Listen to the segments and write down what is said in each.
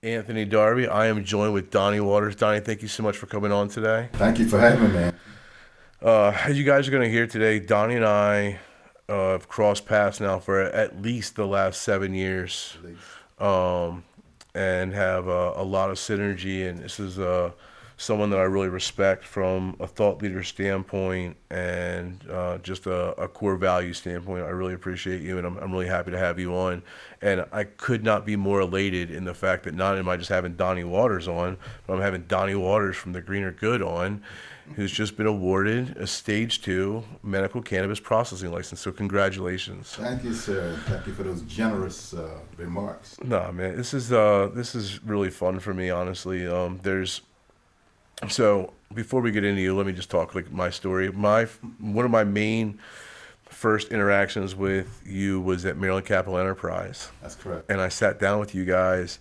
Anthony Darby. I am joined with Donnie Waters. Donnie, thank you so much for coming on today. Thank you for having me, man. As you guys are going to hear today, Donnie and I have crossed paths now for at least the last 7 years, and have a lot of synergy. And this is someone that I really respect from a thought leader standpoint and just a core value standpoint. I really appreciate you, and I'm really happy to have you on. And I could not be more elated in the fact that not only am I just having Donnie Waters on, but I'm having Donnie Waters from the Greener Good on, who's just been awarded a Stage 2 medical cannabis processing license. So congratulations. Thank you, sir. Thank you for those generous remarks. No, man, this is really fun for me, honestly. So before we get into you, let me just talk like my story. One of my main first interactions with you was at Maryland Capital Enterprise. That's correct. And I sat down with you guys,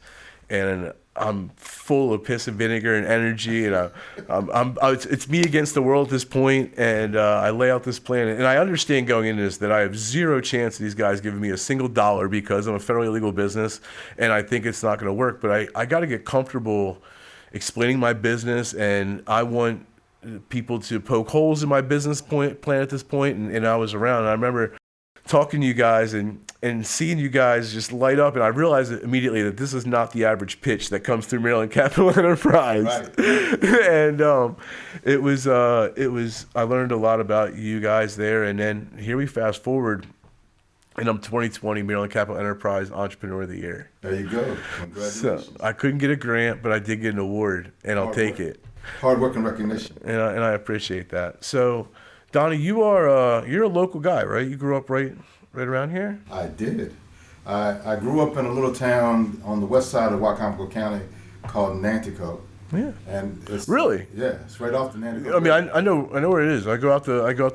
and I'm full of piss and vinegar and energy, and it's me against the world at this point, and I lay out this plan, and I understand going into this that I have zero chance of these guys giving me a single dollar because I'm a federally legal business, and I think it's not going to work, but I got to get comfortable explaining my business, and I want people to poke holes in my business plan at this point, and I was around, and I remember talking to you guys and seeing you guys just light up, and I realized immediately that this is not the average pitch that comes through Maryland Capital Enterprise. Right. And it was I learned a lot about you guys there, and then here we fast forward, and I'm 2020 Maryland Capital Enterprise Entrepreneur of the Year. There you go. Congratulations. So I couldn't get a grant, but I did get an award, and I'll take it. Hard work and recognition. And I appreciate that. So, Donnie, you're a local guy, right? You grew up right around here? I did. I grew up in a little town on the west side of Wycomico County called Nanticoke. Yeah. And it's really? Yeah, it's right off the Nanticoke. I mean, I know where it is. I go out to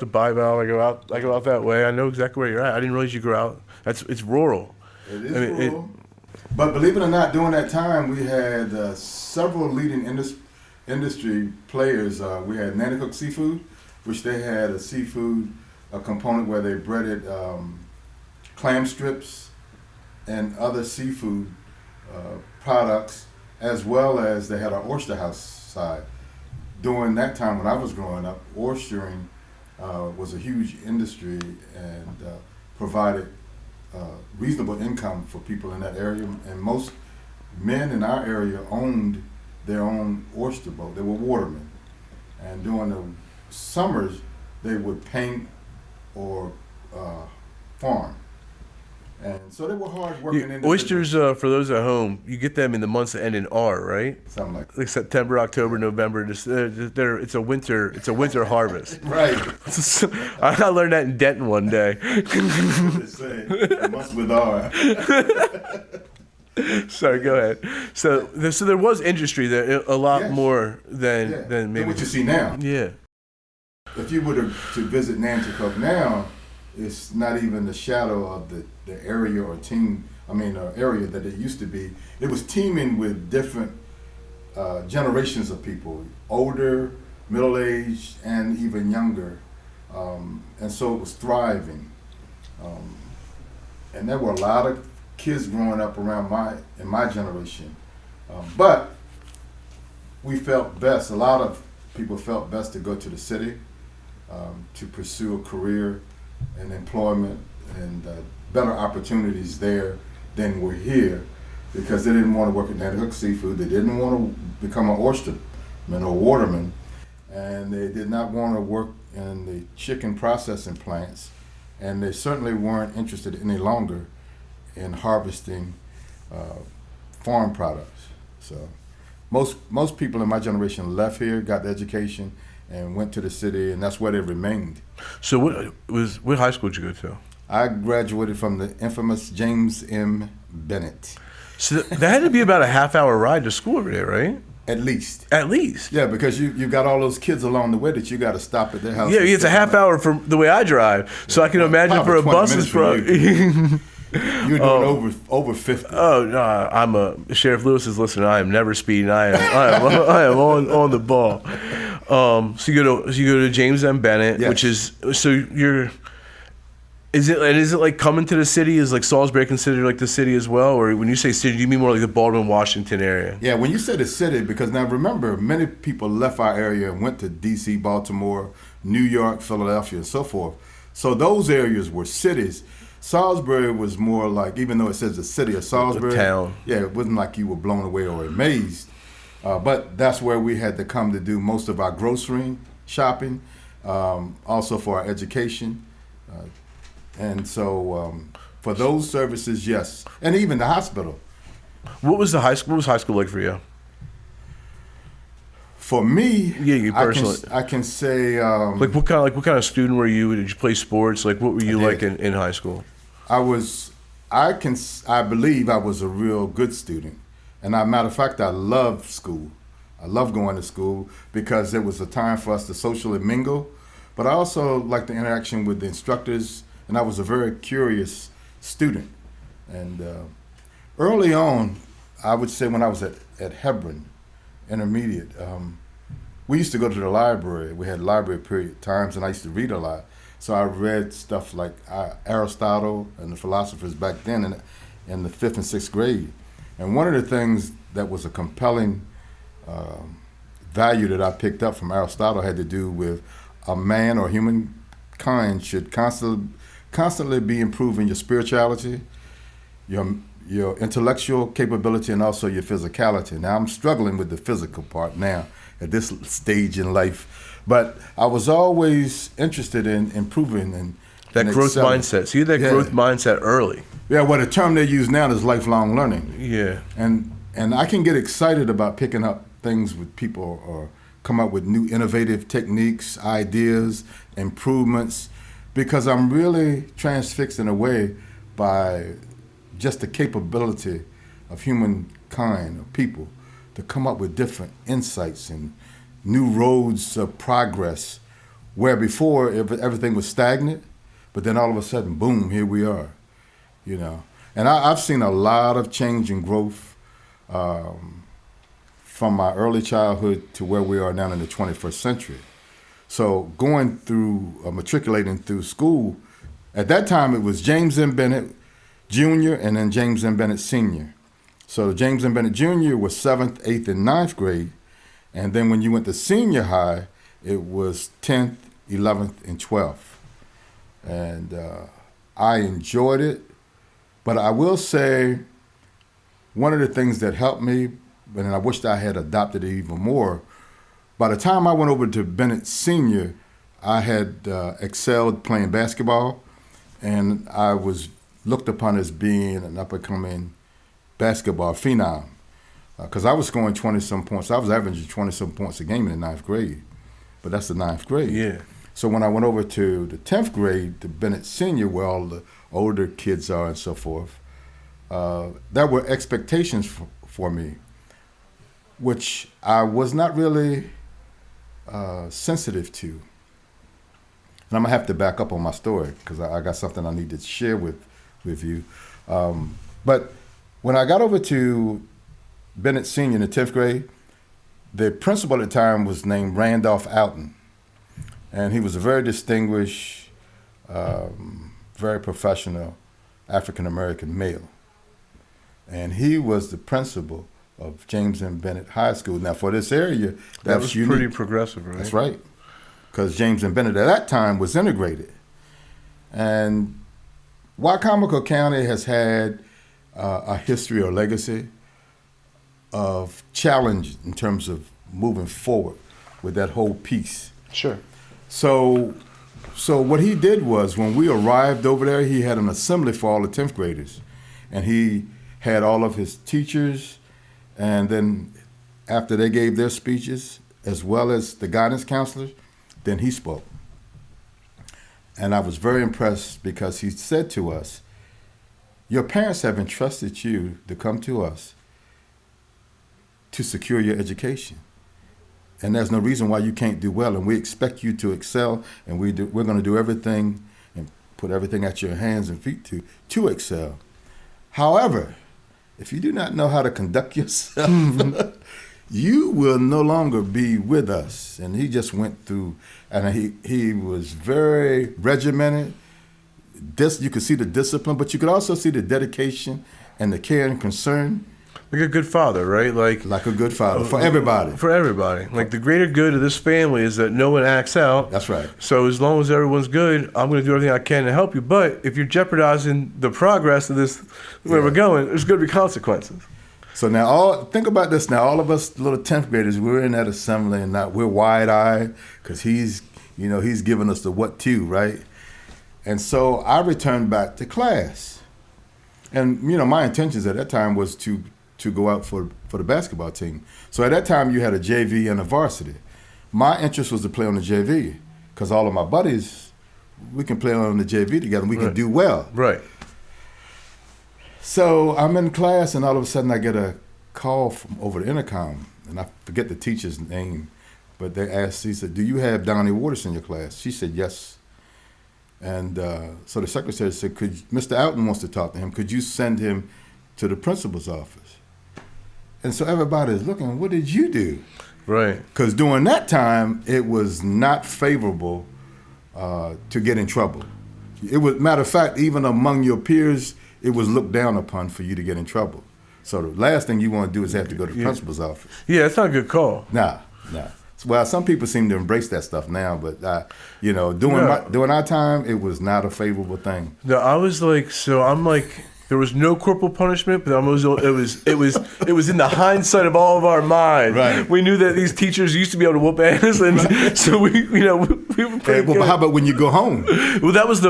Bival. I go out that way. I know exactly where you're at. I didn't realize you grew out. It's rural. It is rural. But believe it or not, during that time, we had several leading industry players. We had Nanticoke Seafood, which they had a seafood component where they breaded clam strips and other seafood products, as well as they had an oyster house side. During that time when I was growing up, oystering was a huge industry and provided reasonable income for people in that area. And most men in our area owned their own oyster boat. They were watermen. And during the summers, they would paint or farm. And so they were hard working. Oysters, for those at home, you get them in the months that end in R, right? Something like that. Like September, October, November. It's a winter harvest. Right. I learned that in Denton one day. Months with R. Sorry, go ahead. So there was industry there, a lot more than maybe what you see now. Yeah. If you were to visit Nanticoke now, it's not even the shadow of the area or area that it used to be. It was teeming with different generations of people, older, middle-aged, and even younger. And so it was thriving. And there were a lot of kids growing up in my generation. But we felt best, a lot of people felt best to go to the city to pursue a career and employment and better opportunities there than were here, because they didn't want to work at Nanticoke Seafood. They didn't want to become an oysterman or waterman, and they did not want to work in the chicken processing plants, and they certainly weren't interested any longer in harvesting farm products. So most people in my generation left here, got the education, and went to the city, and that's where they remained. So what high school did you go to? I graduated from the infamous James M. Bennett. So that had to be about a half-hour ride to school every day, right? At least. At least. Yeah, because you got all those kids along the way that you got to stop at their house. Yeah, it's a half hour from the way I drive. Yeah. So I can imagine for a bus is probably... You're doing over 50. Oh no! Sheriff Lewis is listening. I am never speeding. I am on the ball. So you go to James M. Bennett, yes. which is so you're Is it like coming to the city? Is like Salisbury considered like the city as well? Or when you say city, do you mean more like the Baltimore, Washington area? Yeah, when you say the city, because now remember, many people left our area and went to D.C., Baltimore, New York, Philadelphia, and so forth. So those areas were cities. Salisbury was more like, even though it says the city of Salisbury, A town. Yeah, it wasn't like you were blown away or amazed. But that's where we had to come to do most of our grocery shopping, also for our education. And so for those services, yes. And even the hospital. What was high school like for you? For me, Yeah, you personally. I can say Like what kind of student were you? Did you play sports? Like what were you like in high school? I believe I was a real good student. And as a matter of fact, I loved school. I loved going to school because it was a time for us to socially mingle. But I also liked the interaction with the instructors, and I was a very curious student. And early on, I would say when I was at Hebron, intermediate, we used to go to the library. We had library period times, and I used to read a lot. So I read stuff like Aristotle and the philosophers back then in the 5th and 6th grade. And one of the things that was a compelling value that I picked up from Aristotle had to do with a man or humankind should constantly be improving your spirituality, your intellectual capability, and also your physicality. Now I'm struggling with the physical part now at this stage in life, but I was always interested in improving and That growth excelling. mindset. So you had that growth mindset early. Yeah, well, the term they use now is lifelong learning. Yeah. And I can get excited about picking up things with people or come up with new innovative techniques, ideas, improvements, because I'm really transfixed in a way by just the capability of humankind, of people, to come up with different insights and new roads of progress, where before everything was stagnant, but then all of a sudden, boom, here we are, you know. And I've seen a lot of change and growth from my early childhood to where we are now in the 21st century. So going through, matriculating through school, at that time it was James M. Bennett Jr. and then James M. Bennett Sr. So James M. Bennett Jr. was 7th, 8th, and 9th grade. And then when you went to senior high, it was 10th, 11th, and 12th. And I enjoyed it. But I will say one of the things that helped me, and I wished I had adopted it even more, by the time I went over to Bennett Senior, I had excelled playing basketball, and I was looked upon as being an up-and-coming basketball phenom. Because I was scoring 20-some points. I was averaging 20-some points a game in the 9th grade. But that's the 9th grade. Yeah. So when I went over to the 10th grade, to Bennett Senior, where all the older kids are and so forth, there were expectations for me, which I was not really sensitive to. And I'm going to have to back up on my story because I got something I need to share with you. But when I got over to Bennett Senior in the 10th grade, the principal at the time was named Randolph Alton. And he was a very distinguished, very professional African-American male. And he was the principal of James M. Bennett High School. Now, for this area, That was unique. pretty progressive, right? That's right. Because James M. Bennett at that time was integrated. And Wycomico County has had a history or legacy of challenge in terms of moving forward with that whole piece. Sure. So what he did was, when we arrived over there, he had an assembly for all the 10th graders. And he had all of his teachers, and then after they gave their speeches, as well as the guidance counselors, then he spoke. And I was very impressed because he said to us, your parents have entrusted you to come to us to secure your education. And there's no reason why you can't do well, and we expect you to excel, and we're going to do everything and put everything at your hands and feet to excel. However, if you do not know how to conduct yourself, you will no longer be with us. And he just went through, and he was very regimented, you could see the discipline, but you could also see the dedication and the care and concern. Like a good father, right? Like a good father for everybody. For everybody. Like the greater good of this family is that no one acts out. That's right. So as long as everyone's good, I'm going to do everything I can to help you. But if you're jeopardizing the progress of this, where we're going, there's going to be consequences. So now, think about this. Now, all of us little 10th graders, we're in that assembly, and now we're wide-eyed because he's giving us the what to, right? And so I returned back to class, and my intentions at that time was to go out for the basketball team. So at that time, you had a JV and a varsity. My interest was to play on the JV because all of my buddies, we can play on the JV together and we can do well. Right. So I'm in class and all of a sudden I get a call from over the intercom, and I forget the teacher's name, but she said, "Do you have Donnie Waters in your class?" She said, "Yes." And so the secretary said, Mr. Alton wants to talk to him. Could you send him to the principal's office? And so everybody's looking, what did you do? Right. Because during that time, it was not favorable to get in trouble. It was, matter of fact, even among your peers, it was looked down upon for you to get in trouble. So the last thing you want to do is have to go to the principal's office. Yeah, it's not a good call. Nah. Well, some people seem to embrace that stuff now, but during our time, it was not a favorable thing. No, I was like, there was no corporal punishment, but it was in the hindsight of all of our minds. Right. We knew that these teachers used to be able to whoop ass, and so we were pretty good. But how about when you go home? Well, that was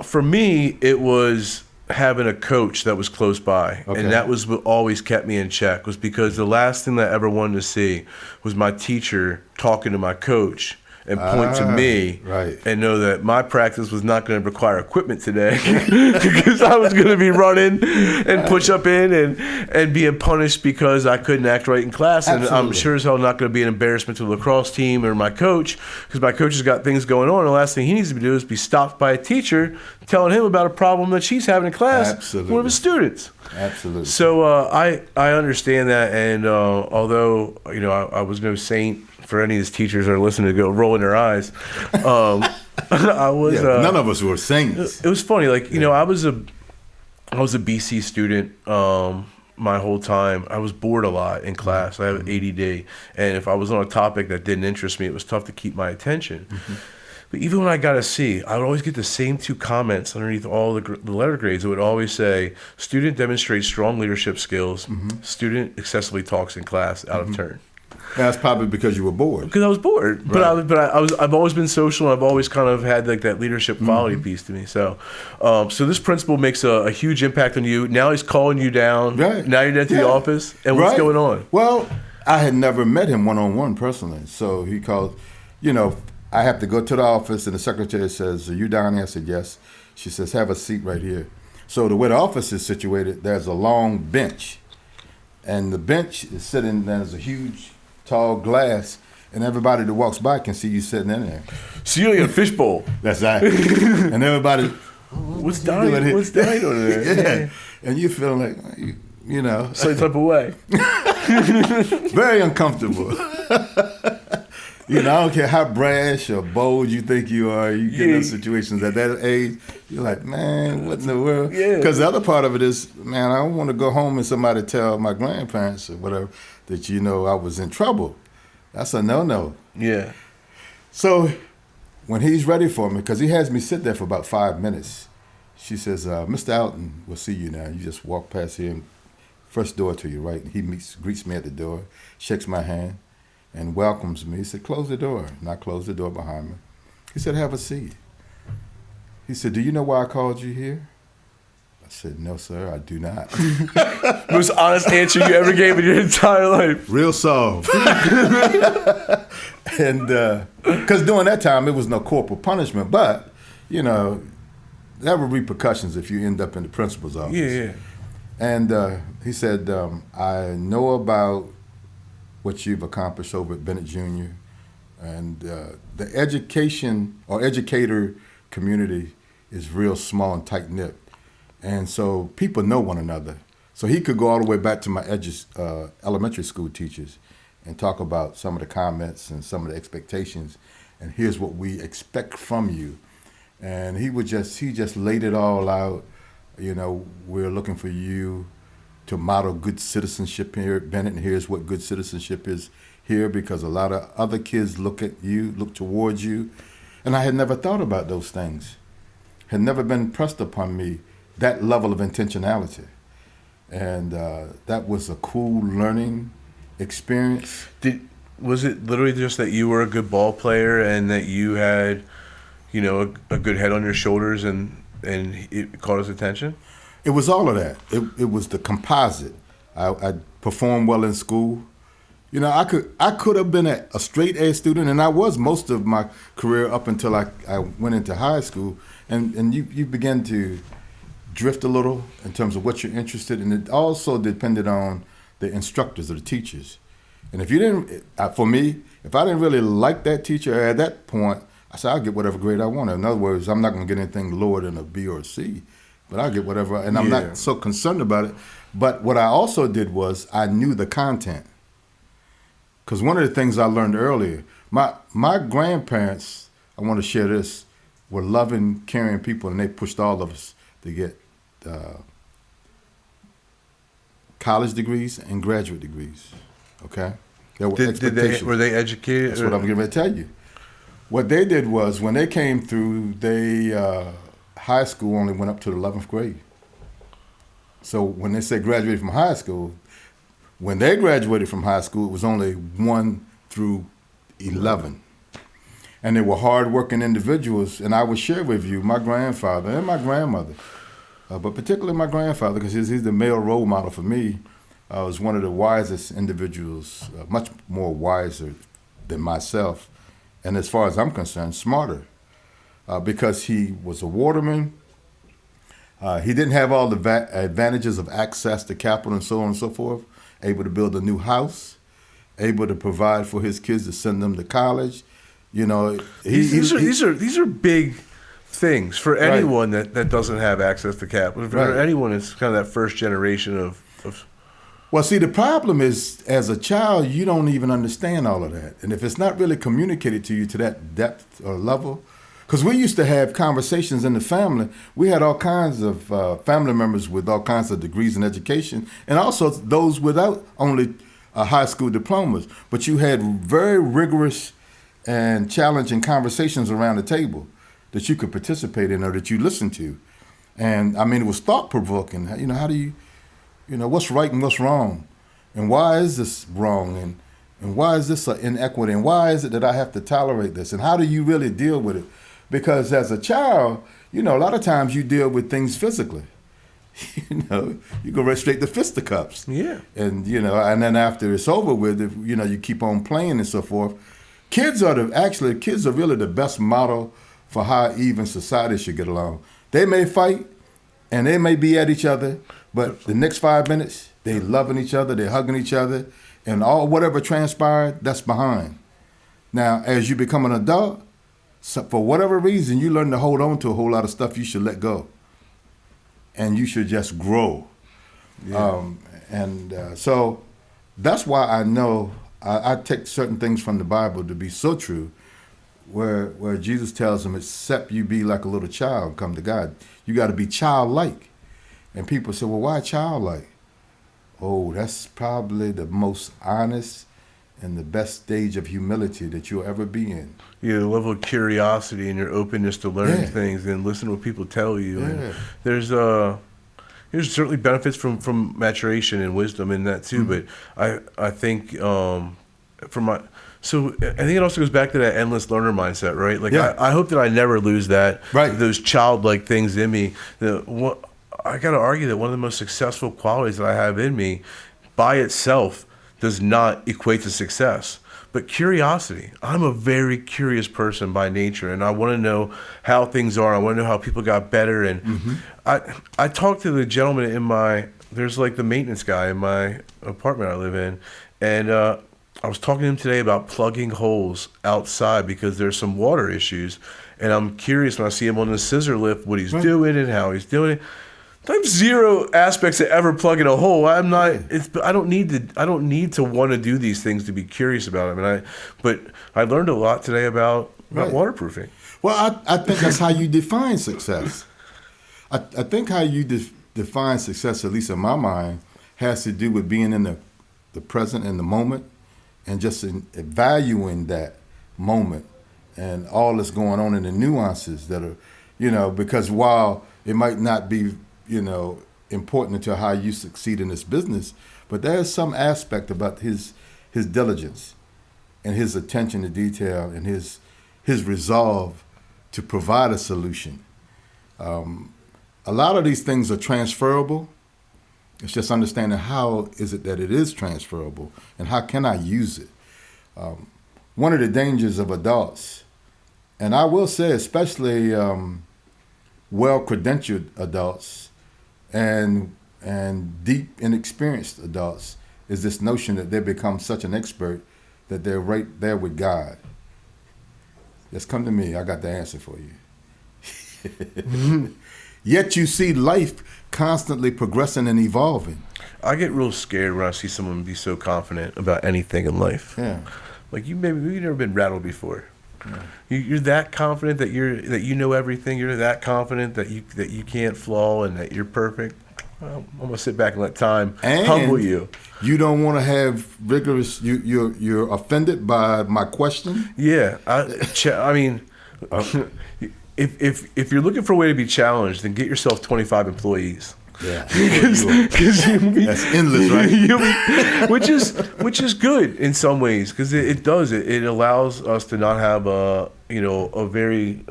for me, it was having a coach that was close by. Okay. And that was what always kept me in check, was because the last thing that I ever wanted to see was my teacher talking to my coach and point to me and know that my practice was not going to require equipment today because I was going to be running and push up in and being punished because I couldn't act right in class. Absolutely. And I'm sure as hell not going to be an embarrassment to the lacrosse team or my coach, because my coach has got things going on. And the last thing he needs to do is be stopped by a teacher telling him about a problem that she's having in class. Absolutely. With one of his students. Absolutely. So I understand that, and although I was no saint for any of these teachers that are listening to go rolling their eyes, I was. None of us were saints. It was funny, I was a BC student. My whole time, I was bored a lot in class. I have ADD, and if I was on a topic that didn't interest me, it was tough to keep my attention. Mm-hmm. But even when I got a C, I would always get the same two comments underneath all the letter grades. It would always say, student demonstrates strong leadership skills, student excessively talks in class, out of turn. That's probably because you were bored. Because I was bored. Right. I've always been social, and I've always kind of had that leadership quality piece to me. So so this principal makes a huge impact on you. Now he's calling you down. Right. Now you're into the office. And what's going on? Well, I had never met him one-on-one personally. So he called, I have to go to the office, and the secretary says, "Are you Donnie?" I said, "Yes." She says, "Have a seat right here." So the way the office is situated, there's a long bench. And the bench is sitting, there's a huge, tall glass, and everybody that walks by can see you sitting in there. So you're like a fishbowl. That's right. And everybody, what's Donnie doing there? Yeah. And you feel like, Some type of way. very uncomfortable. I don't care how brash or bold you think you are, you get in those situations at that age, you're like, man, what in the world? Yeah. Because the other part of it is, man, I don't want to go home and somebody tell my grandparents or whatever that, I was in trouble. That's a no-no. Yeah. So when he's ready for me, because he has me sit there for about 5 minutes, she says, Mr. Alton will see you now. You just walk past here, first door to your right. And he greets me at the door, shakes my hand, and welcomes me. He said, "Close the door." And I closed the door behind me. He said, "Have a seat." He said, "Do you know why I called you here?" I said, "No, sir, I do not." Most honest answer you ever gave in your entire life. Real soft. And because during that time, it was no corporal punishment, but, there were repercussions if you end up in the principal's office. Yeah. And he said, "I know about what you've accomplished over at Bennett Jr. And the education or educator community is real small and tight-knit. And so people know one another. So he could go all the way back to my elementary school teachers and talk about some of the comments and some of the expectations. And here's what we expect from you. and he just laid it all out. You know, we're looking for you to model good citizenship here at Bennett, and here's what good citizenship is here, because a lot of other kids look towards you. And I had never thought about those things. Had never been pressed upon me that level of intentionality. And that was a cool learning experience. Was it literally just that you were a good ball player and that you had, you know, a good head on your shoulders and it caught his attention? It was all of that. It was the composite. I performed well in school. You know, I could have been a straight A student, and I was most of my career up until I went into high school. And you begin to drift a little in terms of what you're interested in. It also depended on the instructors or the teachers. And if you didn't, for me, if I didn't really like that teacher at that point, I said, I'll get whatever grade I want. In other words, I'm not going to get anything lower than a B or a C, but I'll get whatever. And I'm not so concerned about it. But what I also did was I knew the content. Because one of the things I learned earlier, my grandparents, I want to share this, were loving, caring people, and they pushed all of us to get college degrees and graduate degrees. Okay, there were expectations. Were they educated? That's what I'm getting ready to tell you. What they did was when they came through, high school only went up to the 11th grade. So when they say graduated from high school, when they graduated from high school, it was only 1 through 11. And they were hard-working individuals. And I will share with you my grandfather and my grandmother, but particularly my grandfather, because he's the male role model for me, was one of the wisest individuals, much more wiser than myself. And as far as I'm concerned, smarter, because he was a waterman. He didn't have all the advantages of access to capital and so on and so forth. Able to build a new house, able to provide for his kids to send them to college. You know, these are big things for anyone that doesn't have access to capital. For anyone, it's kind of that first generation of. Well, see, the problem is, as a child, you don't even understand all of that, and if it's not really communicated to you to that depth or level. Because we used to have conversations in the family. We had all kinds of family members with all kinds of degrees in education, and also those without only high school diplomas. But you had very rigorous and challenging conversations around the table that you could participate in or that you listened to. And, I mean, it was thought-provoking. You know, how do you what's right and what's wrong? And why is this wrong? And why is this an inequity? And why is it that I have to tolerate this? And how do you really deal with it? Because as a child, you know, a lot of times you deal with things physically. You know, you go right straight to fisticuffs. Yeah. And, you know, and then after it's over with, you know, you keep on playing and so forth. Kids are really the best model for how even society should get along. They may fight and they may be at each other, but the next 5 minutes, they loving each other, they hugging each other, and all whatever transpired, that's behind. Now, as you become an adult, so for whatever reason, you learn to hold on to a whole lot of stuff you should let go. And you should just grow. Yeah. So that's why I know I take certain things from the Bible to be so true, where Jesus tells them, except you be like a little child, come to God. You got to be childlike. And people say, well, why childlike? Oh, that's probably the most honest and the best stage of humility that you'll ever be in. Yeah, the level of curiosity and your openness to learn things and listen to what people tell you. Yeah. And there's certainly benefits from maturation and wisdom in that too. Mm-hmm. But I think so I think it also goes back to that endless learner mindset, right? Like I hope that I never lose that. Right. Those childlike things in me. I got to argue that one of the most successful qualities that I have in me, by itself, does not equate to success. But curiosity. I'm a very curious person by nature, and I want to know how things are. I want to know how people got better. And I talked to the gentleman there's like the maintenance guy in my apartment I live in, and I was talking to him today about plugging holes outside because there's some water issues. And I'm curious when I see him on the scissor lift what he's doing and how he's doing it. I have zero aspects of ever plugging a hole. I'm not. I don't need to want to do these things to be curious about them. But I learned a lot today about waterproofing. Well, I think that's how you define success. I think how you define success, at least in my mind, has to do with being in the present and the moment, and just valuing that moment and all that's going on in the nuances that are, because while it might not be, important to how you succeed in this business, but there's some aspect about his diligence and his attention to detail and his resolve to provide a solution. A lot of these things are transferable. It's just understanding how is it that it is transferable and how can I use it. One of the dangers of adults, and I will say especially well-credentialed adults and deep and experienced adults, is this notion that they become such an expert that they're right there with God. Just come to me, I got the answer for you. Yet you see life constantly progressing and evolving. I get real scared when I see someone be so confident about anything in life. Yeah. Like you've never been rattled before. Yeah. You're that confident that you know everything. You're that confident that you can't flaw and that you're perfect. Well, I'm gonna sit back and let time humble you. You don't want to have rigorous. You're offended by my question. Yeah, I mean, if you're looking for a way to be challenged, then get yourself 25 employees. Yeah, because that's endless, right? which is good in some ways, because it allows us to not have a very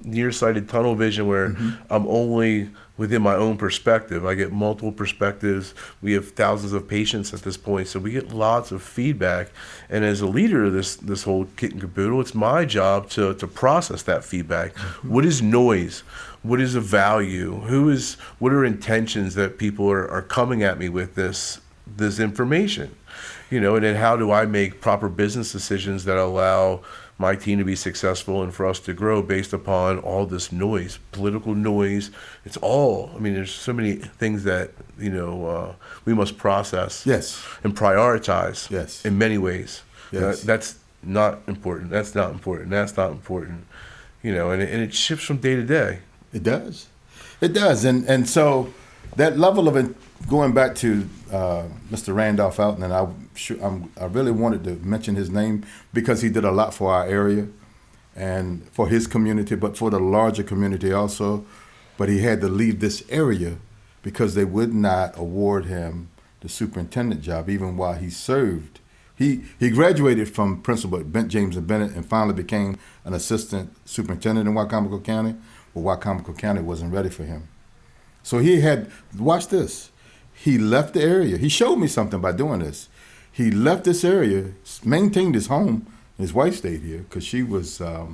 nearsighted tunnel vision where I'm only within my own perspective. I get multiple perspectives. We have thousands of patients at this point, so we get lots of feedback. And as a leader of this whole kit and caboodle, it's my job to process that feedback. What is noise? What is a value? What are intentions that people are coming at me with this information? And then how do I make proper business decisions that allow my team to be successful and for us to grow based upon all this noise, political noise? It's all, there's so many things that, we must process. Yes. And prioritize. Yes. In many ways. Yes. That's not important. That's not important. That's not important. And it shifts from day to day. It does. It does. And so that level of going back to Mr. Randolph Alton, and I really wanted to mention his name because he did a lot for our area and for his community, but for the larger community also. But he had to leave this area because they would not award him the superintendent job even while he served. He graduated from principal at James and Bennett and finally became an assistant superintendent in Wycomico County, but Wycomico County wasn't ready for him. So he had, watch this, he left the area. He showed me something by doing this. He left this area, maintained his home. His wife stayed here because she was a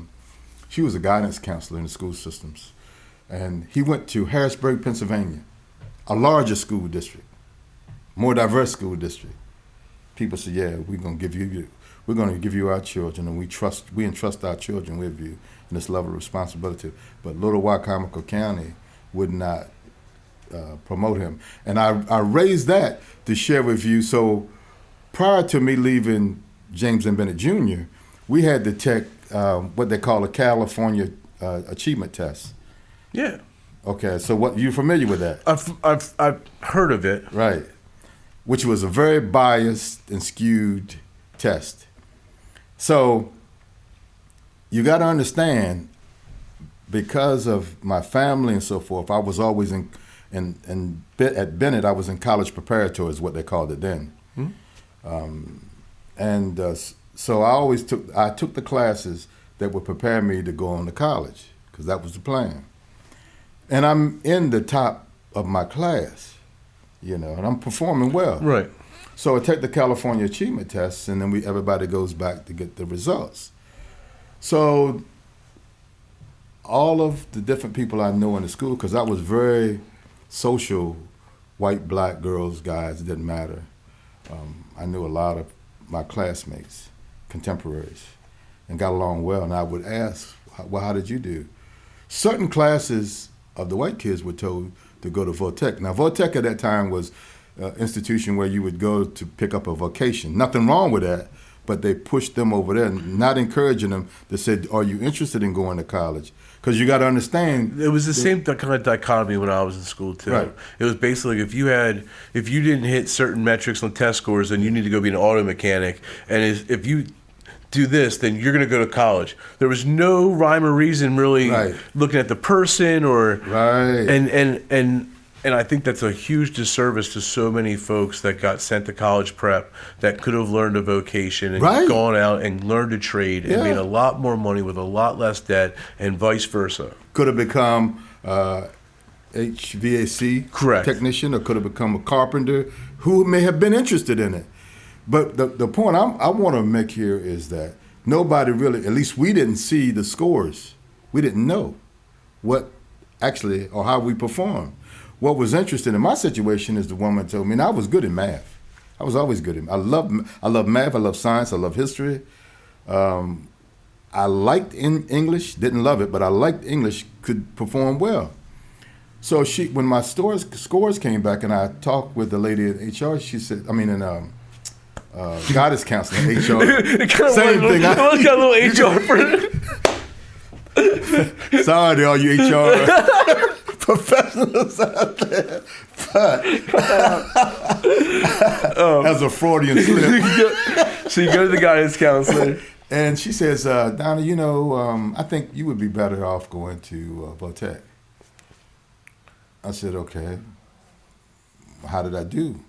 guidance counselor in the school systems. And he went to Harrisburg, Pennsylvania, a larger school district, more diverse school district. People said, yeah, we're going to give you our children, and we entrust our children with you in this level of responsibility. But little Wycomico County would not promote him. And I raised that to share with you. So prior to me leaving James and Bennett Jr., we had to take what they call a California achievement test. Yeah. Okay, so what, you familiar with that? I've heard of it. Right. Which was a very biased and skewed test. So you got to understand, because of my family and so forth, I was always at Bennett, I was in college preparatory is what they called it then. So I took the classes that would prepare me to go on to college, because that was the plan. And I'm in the top of my class, and I'm performing well. Right. So I take the California achievement tests, and then everybody goes back to get the results. So all of the different people I know in the school, because I was very social, white, black, girls, guys, it didn't matter. I knew a lot of my classmates, contemporaries, and got along well. And I would ask, well, how did you do? Certain classes of the white kids were told to go to Vo-Tech. Now, Vo-Tech at that time was an institution where you would go to pick up a vocation. Nothing wrong with that, but they pushed them over there, not encouraging them. They said, "Are you interested in going to college?" Because you got to understand, it was the same kind of dichotomy when I was in school too. Right. It was basically if you didn't hit certain metrics on test scores, then you need to go be an auto mechanic, and if you do this, then you're going to go to college. There was no rhyme or reason really looking at the person or and I think that's a huge disservice to so many folks that got sent to college prep that could have learned a vocation and gone out and learned a trade and made a lot more money with a lot less debt and vice versa. Could have become HVAC technician or could have become a carpenter who may have been interested in it. But the point I want to make here is that nobody really, at least we didn't see the scores. We didn't know what actually or how we performed. What was interesting in my situation is the woman told me, and I was good in math. I was always good in math. I love math, I love science, I love history. I liked English, didn't love it, but I liked English, could perform well. So when my scores came back and I talked with the lady at HR, she said, guidance counseling, HR. Same thing. I got a little HR for it. Sorry to all you HR professionals out there, but as a Freudian slip. So you go to the guidance counselor. And she says, Donnie, I think you would be better off going to Votech. I said, okay. How did I do?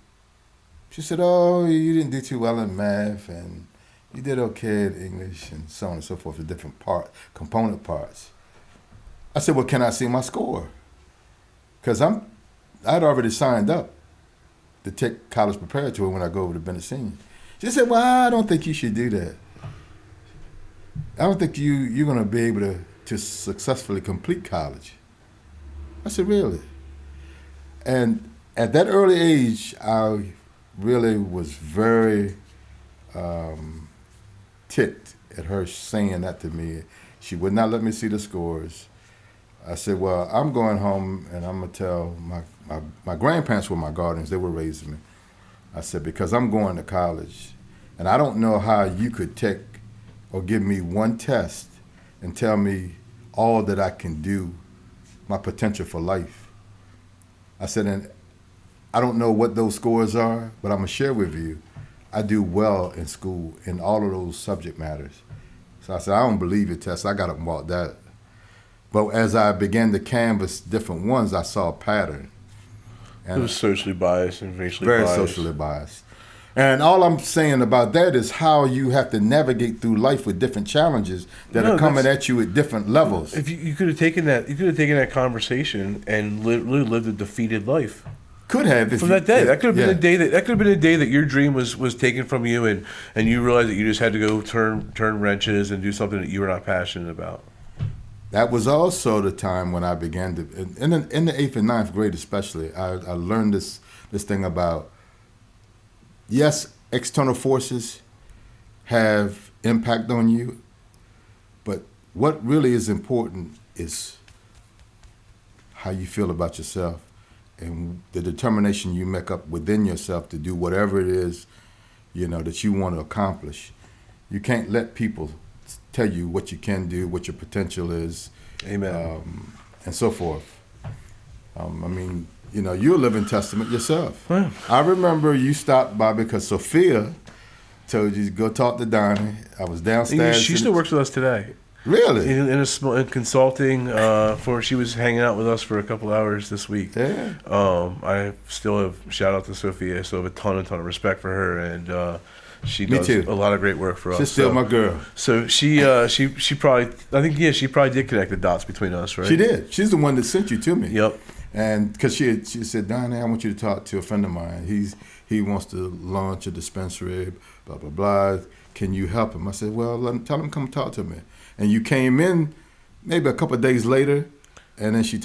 She said, oh, you didn't do too well in math, and you did okay in English, and so on and so forth, the different component parts. I said, well, can I see my score? Because I'd already signed up to take college preparatory when I go over to Bennett Senior. She said, well, I don't think you should do that. I don't think you're going to be able to successfully complete college. I said, really? And at that early age, I really was very ticked at her saying that to me. She would not let me see the scores. I said, well, I'm going home and I'm going to tell my grandparents were my guardians. They were raising me. I said, because I'm going to college, and I don't know how you could take or give me one test and tell me all that I can do, my potential for life. I said, and I don't know what those scores are, but I'm going to share with you, I do well in school in all of those subject matters. So I said, I don't believe your test. I got to walk that. But as I began to canvass different ones, I saw a pattern. And it was socially biased and racially very biased. Very socially biased. And all I'm saying about that is how you have to navigate through life with different challenges that are coming at you at different levels. If you could have taken that conversation and literally lived a defeated life. Could have from that day. That could have been a day that your dream was taken from you, and you realized that you just had to go turn wrenches and do something that you were not passionate about. That was also the time when I began to, in the 8th and 9th grade especially, I learned this thing about, yes, external forces have impact on you, but what really is important is how you feel about yourself and the determination you make up within yourself to do whatever it is, that you want to accomplish. You can't let people tell you what you can do, what your potential is, Amen, and so forth. You're a living testament yourself. Yeah. I remember you stopped by because Sophia told you to go talk to Donnie. I was downstairs. She still works with us today. Really? In consulting, she was hanging out with us for a couple hours this week. Yeah. I still have, shout out to Sophia, I still have a ton of respect for her, and she does a lot of great work for us. She's still my girl. So she probably did connect the dots between us, right? She did. She's the one that sent you to me. Yep. And because she said, Donnie, I want you to talk to a friend of mine. He wants to launch a dispensary, blah, blah, blah. Can you help him? I said, well, tell him come talk to me. And you came in maybe a couple of days later, and then she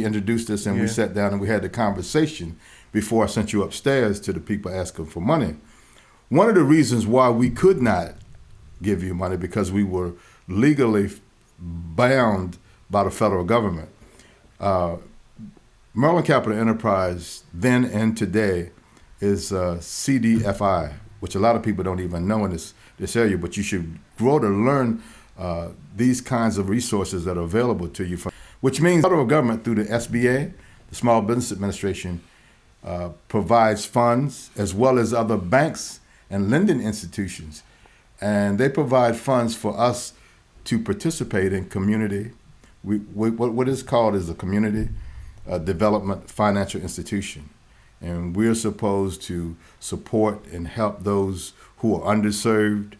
introduced us, and we sat down and we had the conversation before I sent you upstairs to the people asking for money. One of the reasons why we could not give you money because we were legally bound by the federal government. Maryland Capital Enterprise then and today is CDFI, which a lot of people don't even know in this area, but you should grow to learn these kinds of resources that are available to you, which means the federal government through the SBA, the Small Business Administration, provides funds as well as other banks and lending institutions. And they provide funds for us to participate in community. What is called is a community development financial institution. And we're supposed to support and help those who are underserved.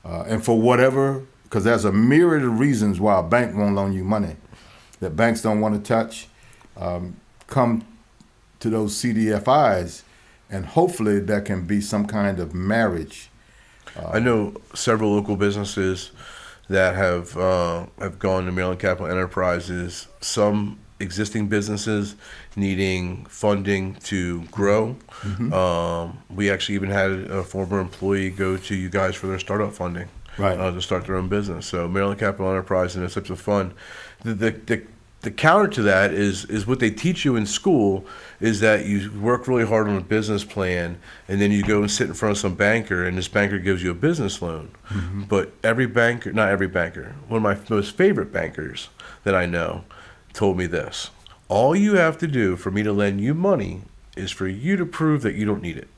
And for whatever, because there's a myriad of reasons why a bank won't loan you money that banks don't want to touch, come to those CDFIs, and hopefully there can be some kind of marriage. I know several local businesses that have gone to Maryland Capital Enterprises. Some existing businesses needing funding to grow. We actually even had a former employee go to you guys for their startup funding, to start their own business. So Maryland Capital Enterprise and those types of fund. The counter to that is what they teach you in school is that you work really hard on a business plan, and then you go and sit in front of some banker, and this banker gives you a business loan. But every banker, not every banker, one of my most favorite bankers that I know told me this: all you have to do for me to lend you money is for you to prove that you don't need it.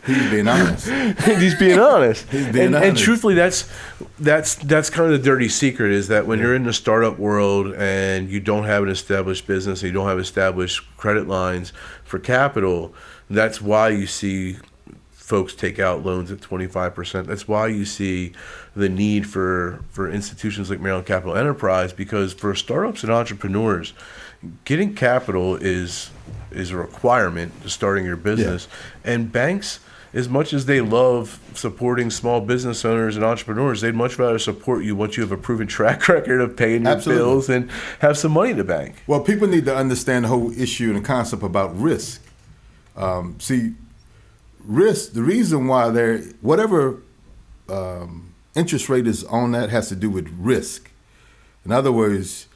He's being honest. He's being honest. honest. And truthfully, that's kind of the dirty secret, is that when you're in the startup world and you don't have an established business and you don't have established credit lines for capital, that's why you see folks take out loans at 25%. That's why you see the need for institutions like Maryland Capital Enterprise, because for startups and entrepreneurs, getting capital is a requirement to starting your business. And banks, as much as they love supporting small business owners and entrepreneurs, they'd much rather support you once you have a proven track record of paying your bills and have some money in the bank. Well, people need to understand the whole issue and the concept about risk. See, risk, the reason why whatever interest rate is on that has to do with risk. In other words,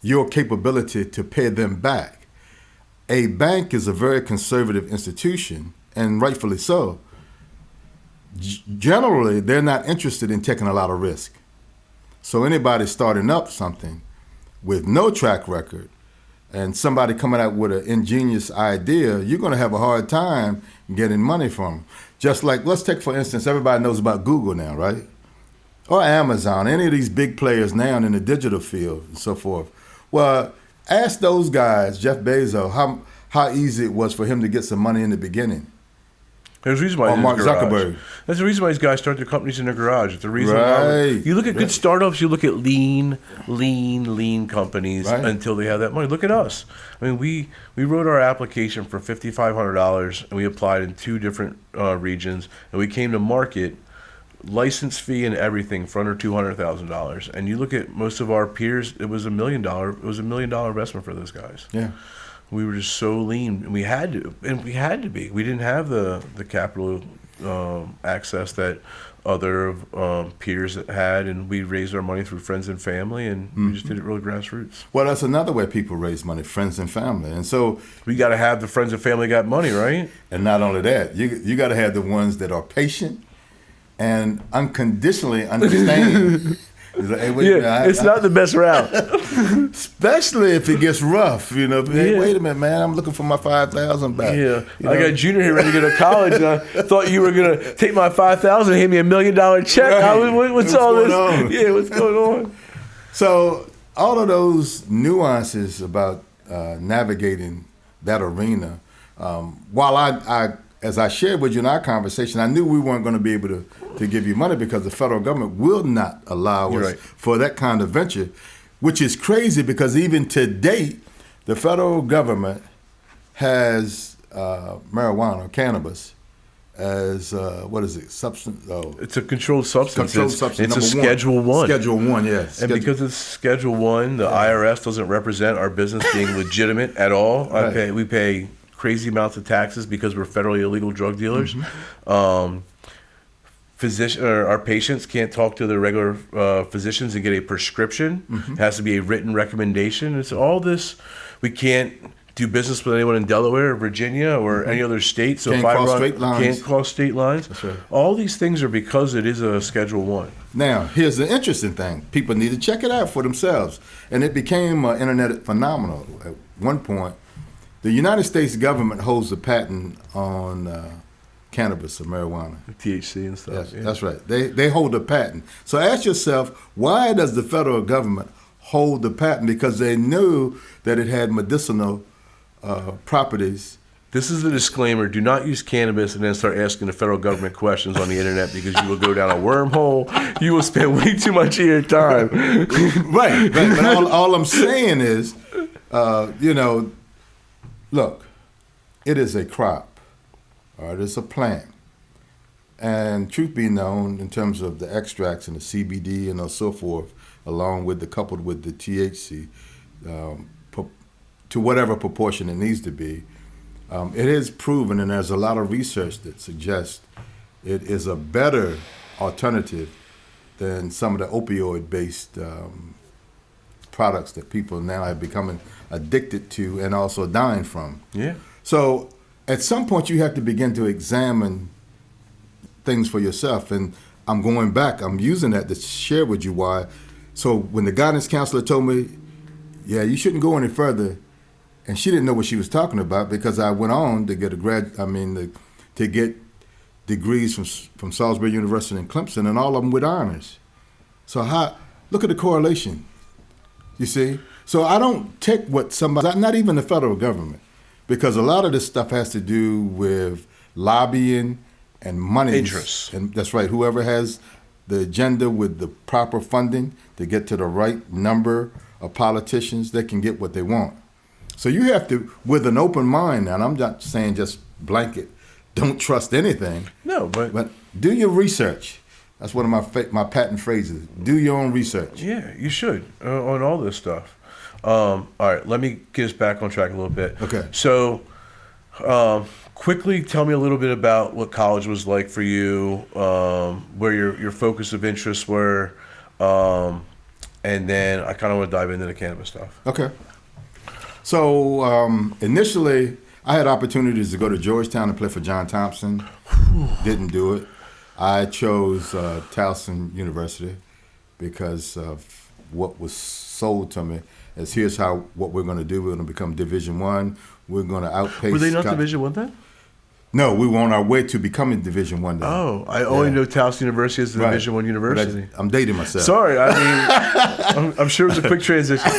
your capability to pay them back. A bank is a very conservative institution, and rightfully so. Generally, they're not interested in taking a lot of risk. So anybody starting up something with no track record and somebody coming out with an ingenious idea, you're going to have a hard time getting money from them. Just like, let's take, for instance, everybody knows about Google now, right? Or Amazon, any of these big players now in the digital field and so forth. Well, ask those guys, Jeff Bezos, how easy it was for him to get some money in the beginning. There's a reason why Mark Zuckerberg. That's the reason why these guys start their companies in their garage. It's the reason why you look at good startups, you look at lean companies until they have that money. Look at us. I mean, we wrote our application for $5,500, and we applied in 2 different regions, and we came to market, license fee and everything, for under $200,000. And you look at most of our peers, it was $1 million. It was $1 million investment for those guys. Yeah. We were just so lean, and we had to be. We didn't have the capital access that other peers had, and we raised our money through friends and family, and we just did it really grassroots. Well, that's another way people raise money, friends and family. And so we got to have the friends and family got money, right? And not only that, you got to have the ones that are patient and unconditionally understand. It's not the best route. Especially if it gets rough, Hey, wait a minute, man, I'm looking for my $5,000 back. I got Junior here ready to go to college, and I thought you were going to take my $5,000 and hand me $1 million check. Right. What's all this? What's going on? So all of those nuances about navigating that arena, while I as I shared with you in our conversation, I knew we weren't going to be able to give you money because the federal government will not allow us for that kind of venture, which is crazy because even to date, the federal government has marijuana, cannabis, as substance? It's a controlled substance. It's a Schedule 1. Schedule 1, yes. And because it's Schedule 1, the IRS doesn't represent our business being legitimate at all. We pay crazy amounts of taxes because we're federally illegal drug dealers. Our patients can't talk to their regular physicians and get a prescription. It has to be a written recommendation. It's all this. We can't do business with anyone in Delaware or Virginia or any other state. So Can't if I cross run, state lines. can't cross state lines. That's right. All these things are because it is a Schedule 1. Now, here's the interesting thing. People need to check it out for themselves. And it became an internet phenomenon at one point. The United States government holds the patent on cannabis or marijuana. THC and stuff. Yes, yeah. that's right. They hold the patent. So ask yourself, why does the federal government hold the patent? Because they knew that it had medicinal properties. This is the disclaimer. Do not use cannabis and then start asking the federal government questions on the internet because you will go down a wormhole. You will spend way too much of your time. Right. But all I'm saying is, look, it is a crop, or it is a plant. And truth be known, in terms of the extracts and the CBD and so forth, coupled with the THC, to whatever proportion it needs to be, it is proven, and there's a lot of research that suggests it is a better alternative than some of the opioid-based products that people now are becoming addicted to and also dying from. Yeah. So at some point you have to begin to examine things for yourself. And I'm going back. I'm using that to share with you why. So when the guidance counselor told me, yeah, you shouldn't go any further, and she didn't know what she was talking about because I went on to get to get degrees from Salisbury University and Clemson, and all of them with honors. So look at the correlation. You see? So I don't take what somebody, not even the federal government, because a lot of this stuff has to do with lobbying and money. Interests. And that's right. Whoever has the agenda with the proper funding to get to the right number of politicians, they can get what they want. So you have to, with an open mind, and I'm not saying just blanket, don't trust anything. No, but do your research. That's one of my patent phrases. Do your own research. Yeah, you should on all this stuff. All right, let me get us back on track a little bit. Okay. So, quickly tell me a little bit about what college was like for you, where your focus of interests were, and then I kind of want to dive into the cannabis stuff. Okay. So initially, I had opportunities to go to Georgetown and play for John Thompson. Didn't do it. I chose Towson University because of what was sold to me. As here's what we're going to do. We're going to become Division I. We're going to outpace. Were they not Division I then? No, we were on our way to becoming Division I. Oh, I only know Towson University as the Division I university. I'm dating myself. Sorry, I mean, I'm sure it was a quick transition.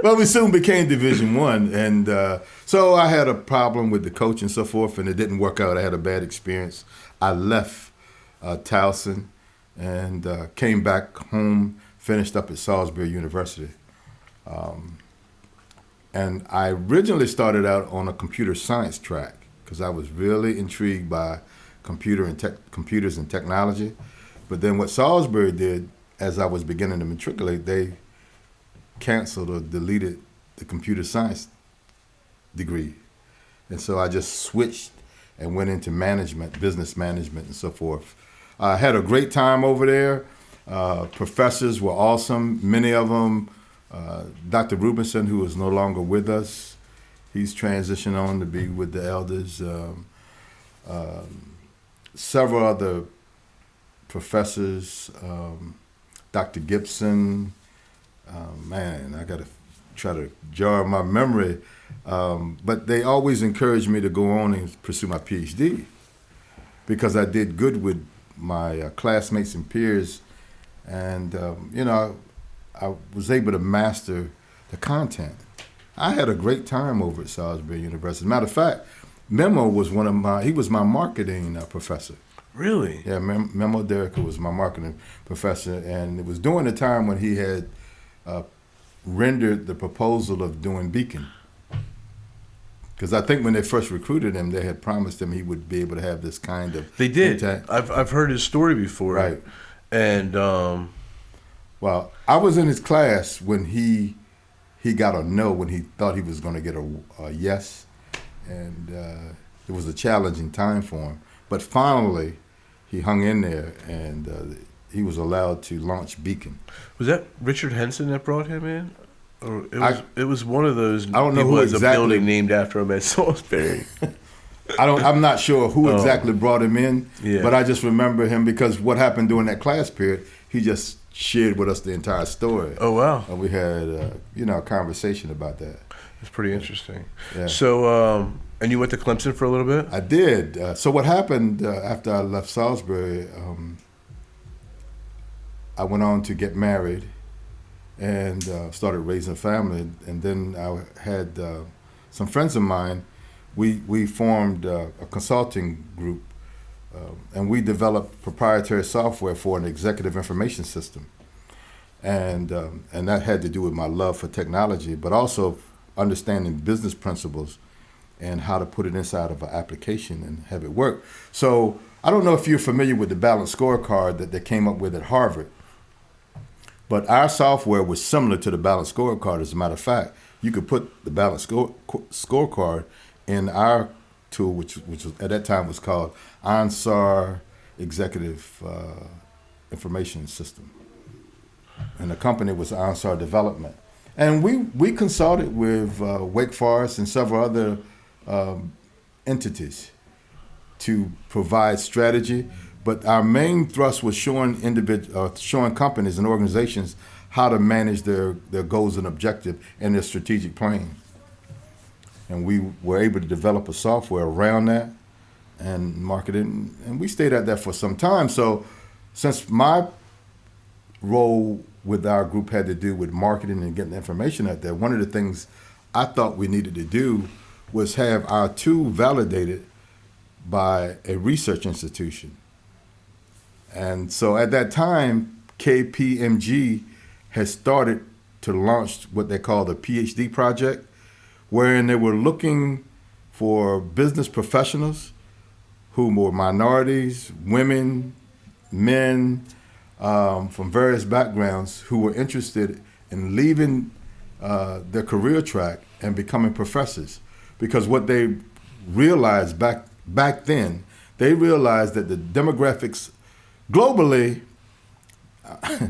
Well, we soon became Division I, and so I had a problem with the coach and so forth, and it didn't work out. I had a bad experience. I left Towson and came back home, finished up at Salisbury University. And I originally started out on a computer science track because I was really intrigued by computers and technology. But then what Salisbury did, as I was beginning to matriculate, they canceled or deleted the computer science degree. And so I just switched and went into management, business management and so forth. I had a great time over there. Professors were awesome, many of them. Dr. Rubinson, who is no longer with us, he's transitioned on to be with the elders. Several other professors, Dr. Gibson, man, I got to try to jar my memory, but they always encouraged me to go on and pursue my PhD because I did good with my classmates and peers, and I was able to master the content. I had a great time over at Salisbury University. Matter of fact, Memo was he was my marketing professor. Really? Yeah, Memo Derricker was my marketing professor, and it was during the time when he had rendered the proposal of doing Beacon. Because I think when they first recruited him, they had promised him he would be able to have this kind of... They did. Impact. I've heard his story before. Right. And... well, I was in his class when he got a no, when he thought he was going to get a yes. And it was a challenging time for him. But finally, he hung in there, and he was allowed to launch Beacon. Was that Richard Henson that brought him in? It was one of those. I don't know people who has exactly. a building named after him at Salisbury. I'm not sure who exactly brought him in, Yeah. but I just remember him because what happened during that class period, he just shared with us the entire story. Oh wow, And we had a conversation about that. that's pretty interesting. Yeah. So, and you went to Clemson for a little bit. I did. So what happened after I left Salisbury, I went on to get married and started raising a family. And then I had some friends of mine. We formed a consulting group, and we developed proprietary software for an executive information system. And that had to do with my love for technology, but also understanding business principles and how to put it inside of an application and have it work. So I don't know if you're familiar with the balanced scorecard that they came up with at Harvard, but our software was similar to the balanced scorecard. As a matter of fact, you could put the balanced scorecard in our tool, which was, at that time was called OnSAR Executive Information System. And the company was OnSAR Development. And we consulted with Wake Forest and several other entities to provide strategy, but our main thrust was showing showing companies and organizations how to manage their goals and objectives and their strategic plan. And we were able to develop a software around that and market it, and we stayed at that for some time. So since my role with our group had to do with marketing and getting information out there, one of the things I thought we needed to do was have our tool validated by a research institution. And so at that time, KPMG had started to launch what they call the PhD project, wherein they were looking for business professionals who were minorities, women, men, from various backgrounds who were interested in leaving their career track and becoming professors. Because what they realized back then, they realized that the demographics globally,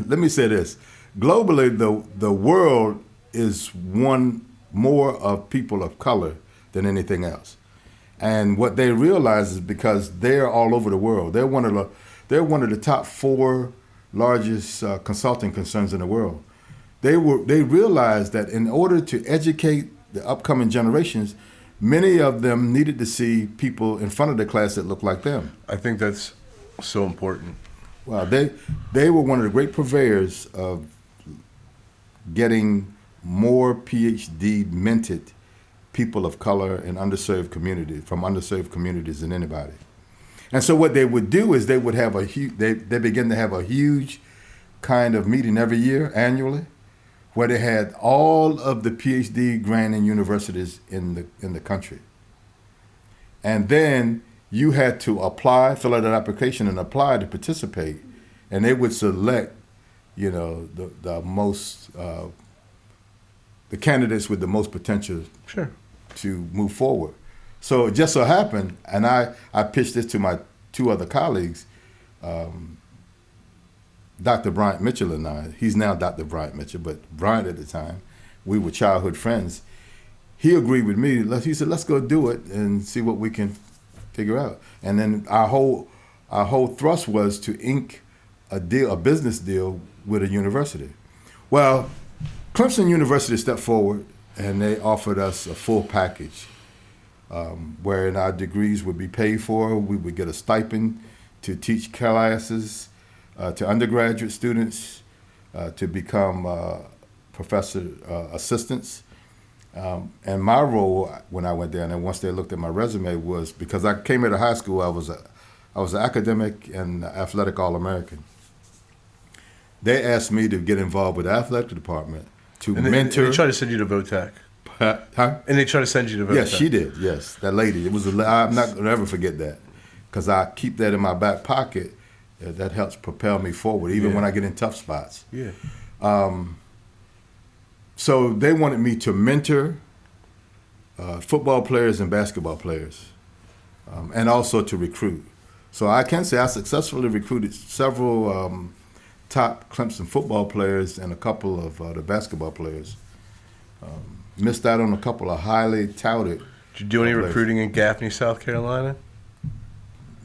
let me say this, globally the world is one more of people of color than anything else. And what they realize is because they're all over the world, they're one of the top 4 largest consulting concerns in the world. They realized that in order to educate the upcoming generations, many of them needed to see people in front of the class that looked like them. I think that's so important. Well, they were one of the great purveyors of getting more PhD minted people of color in underserved communities, from underserved communities than anybody. And so what they would do is they would have they begin to have a huge kind of meeting every year, annually, where they had all of the PhD granting universities in the country. And then you had to apply, fill out an application and apply to participate. And they would select, the most, the candidates with the most potential Sure. to move forward. So it just so happened, and I pitched this to my 2 other colleagues, Dr. Bryant Mitchell and I. He's now Dr. Bryant Mitchell, but Bryant at the time, we were childhood friends. He agreed with me. He said, let's go do it and see what we can figure out. And then our whole thrust was to ink a business deal with a university. Well, Clemson University stepped forward and they offered us a full package, wherein our degrees would be paid for. We would get a stipend to teach classes to undergraduate students, to become professor assistants. And my role when I went there, and then once they looked at my resume, was because I came out of high school, I was an academic and athletic All-American. They asked me to get involved with the athletic department to mentor. And they tried to send you to VOTAC. Huh? And they tried to send you to VOTAC. Yes, she did. Yes, that lady. I'm not gonna ever forget that, because I keep that in my back pocket. That helps propel me forward, even when I get in tough spots. Yeah. So they wanted me to mentor football players and basketball players, and also to recruit. So I can say I successfully recruited several top Clemson football players and a couple of the basketball players. Missed out on a couple of highly touted. Did you do any players. recruiting in Gaffney, South Carolina?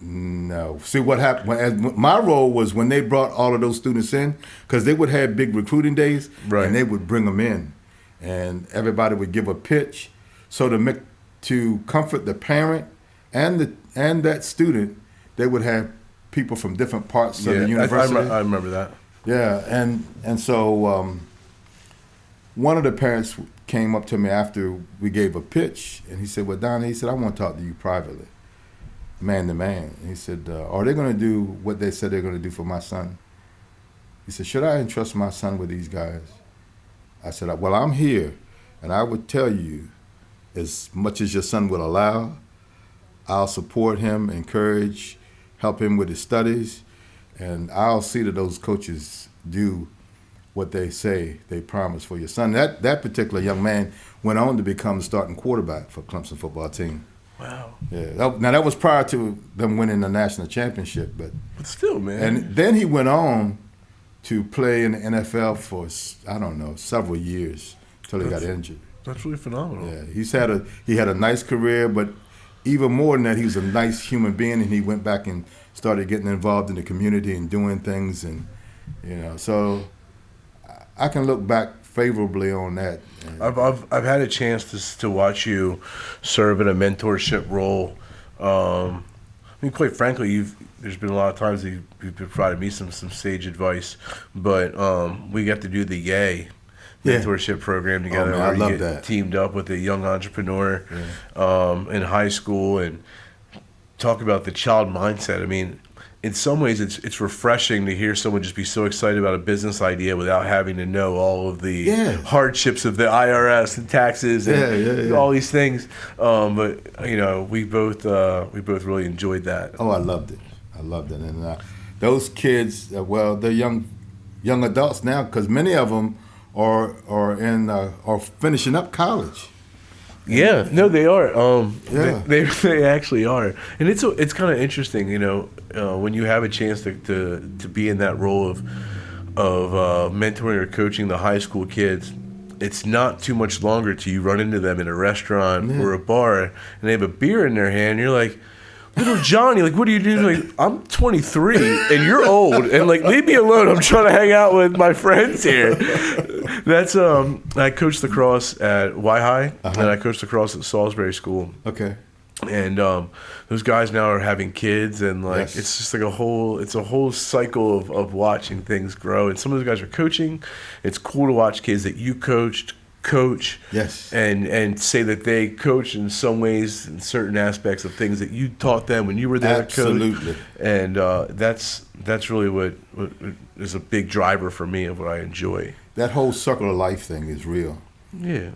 No. See what happened. My role was when they brought all of those students in, because they would have big recruiting days, Right. and they would bring them in, and everybody would give a pitch. So to comfort the parent and that student, they would have people from different parts of the university. I remember that. Yeah, and so one of the parents came up to me after we gave a pitch, and he said, "Well, Donnie," he said, "I want to talk to you privately, man to man." And he said, "Are they going to do what they said they're going to do for my son?" He said, "Should I entrust my son with these guys?" I said, "Well, I'm here, and I would tell you, as much as your son will allow, I'll support him, encourage, help him with his studies, and I'll see that those coaches do what they say they promise for your son." That particular young man went on to become the starting quarterback for Clemson football team. Wow. Yeah. Now that was prior to them winning the national championship, but still, man. And then he went on to play in the NFL for several years till he got injured. That's really phenomenal. Yeah, he had a nice career, but even more than that, he was a nice human being, and he went back and started getting involved in the community and doing things, and so I can look back favorably on that. I've had a chance to watch you serve in a mentorship role. I mean, quite frankly, there's been a lot of times that you've provided me some sage advice, but we got to do the Yay mentorship program together. Oh, man, I love you get that. Teamed up with a young entrepreneur in high school and talk about the child mindset. I mean, in some ways, it's refreshing to hear someone just be so excited about a business idea without having to know all of the hardships of the IRS and taxes and all these things. But we both really enjoyed that. Oh, I loved it. And those kids, they're young adults now, because many of them are finishing up college. Yeah, no, they are. Yeah. They actually are, and it's kind of interesting, when you have a chance to be in that role of mentoring or coaching the high school kids. It's not too much longer till you run into them in a restaurant or a bar, and they have a beer in their hand. You're like, "Little Johnny, like, what are you doing?" Like, "I'm 23 and you're old, and like, leave me alone. I'm trying to hang out with my friends here." That's I coached lacrosse at Y-High, and I coached lacrosse at Salisbury School. Okay. And those guys now are having kids, and like it's just like a whole cycle of watching things grow. And some of those guys are coaching. It's cool to watch kids that you coach and say that they coach in some ways in certain aspects of things that you taught them when you were there. Absolutely. And that's really what is a big driver for me of what I enjoy. That whole circle of life thing is real. Yeah.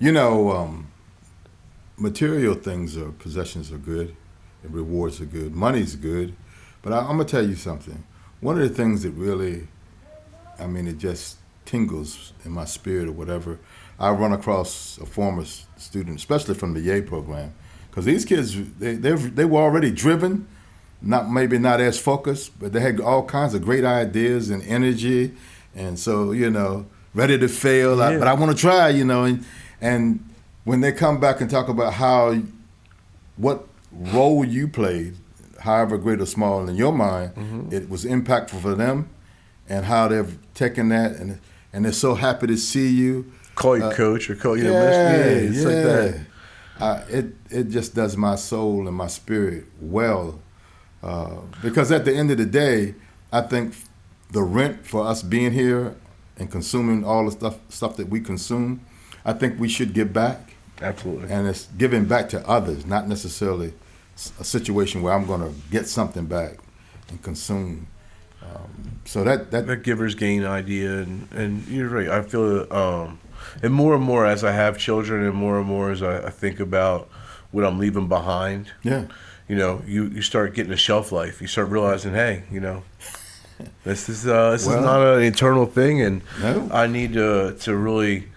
Material things or possessions are good, and rewards are good, money's good, but I'm gonna tell you something. One of the things that really, it just tingles in my spirit or whatever. I run across a former student, especially from the Yay program, because these kids they were already driven, maybe not as focused, but they had all kinds of great ideas and energy, and so ready to fail, but I want to try, and when they come back and talk about what role you played, however great or small in your mind, it was impactful for them, and how they've taken that, and they're so happy to see you. Call you coach or call you it's like that. It just does my soul and my spirit well, because at the end of the day, I think the rent for us being here and consuming all the stuff that we consume, I think we should give back. Absolutely. And it's giving back to others, not necessarily a situation where I'm going to get something back and consume. So that giver's gain idea, and you're right. I feel and more as I have children, and more as I think about what I'm leaving behind. Yeah. You start getting a shelf life. You start realizing, hey, this is not an eternal thing, and I need to really.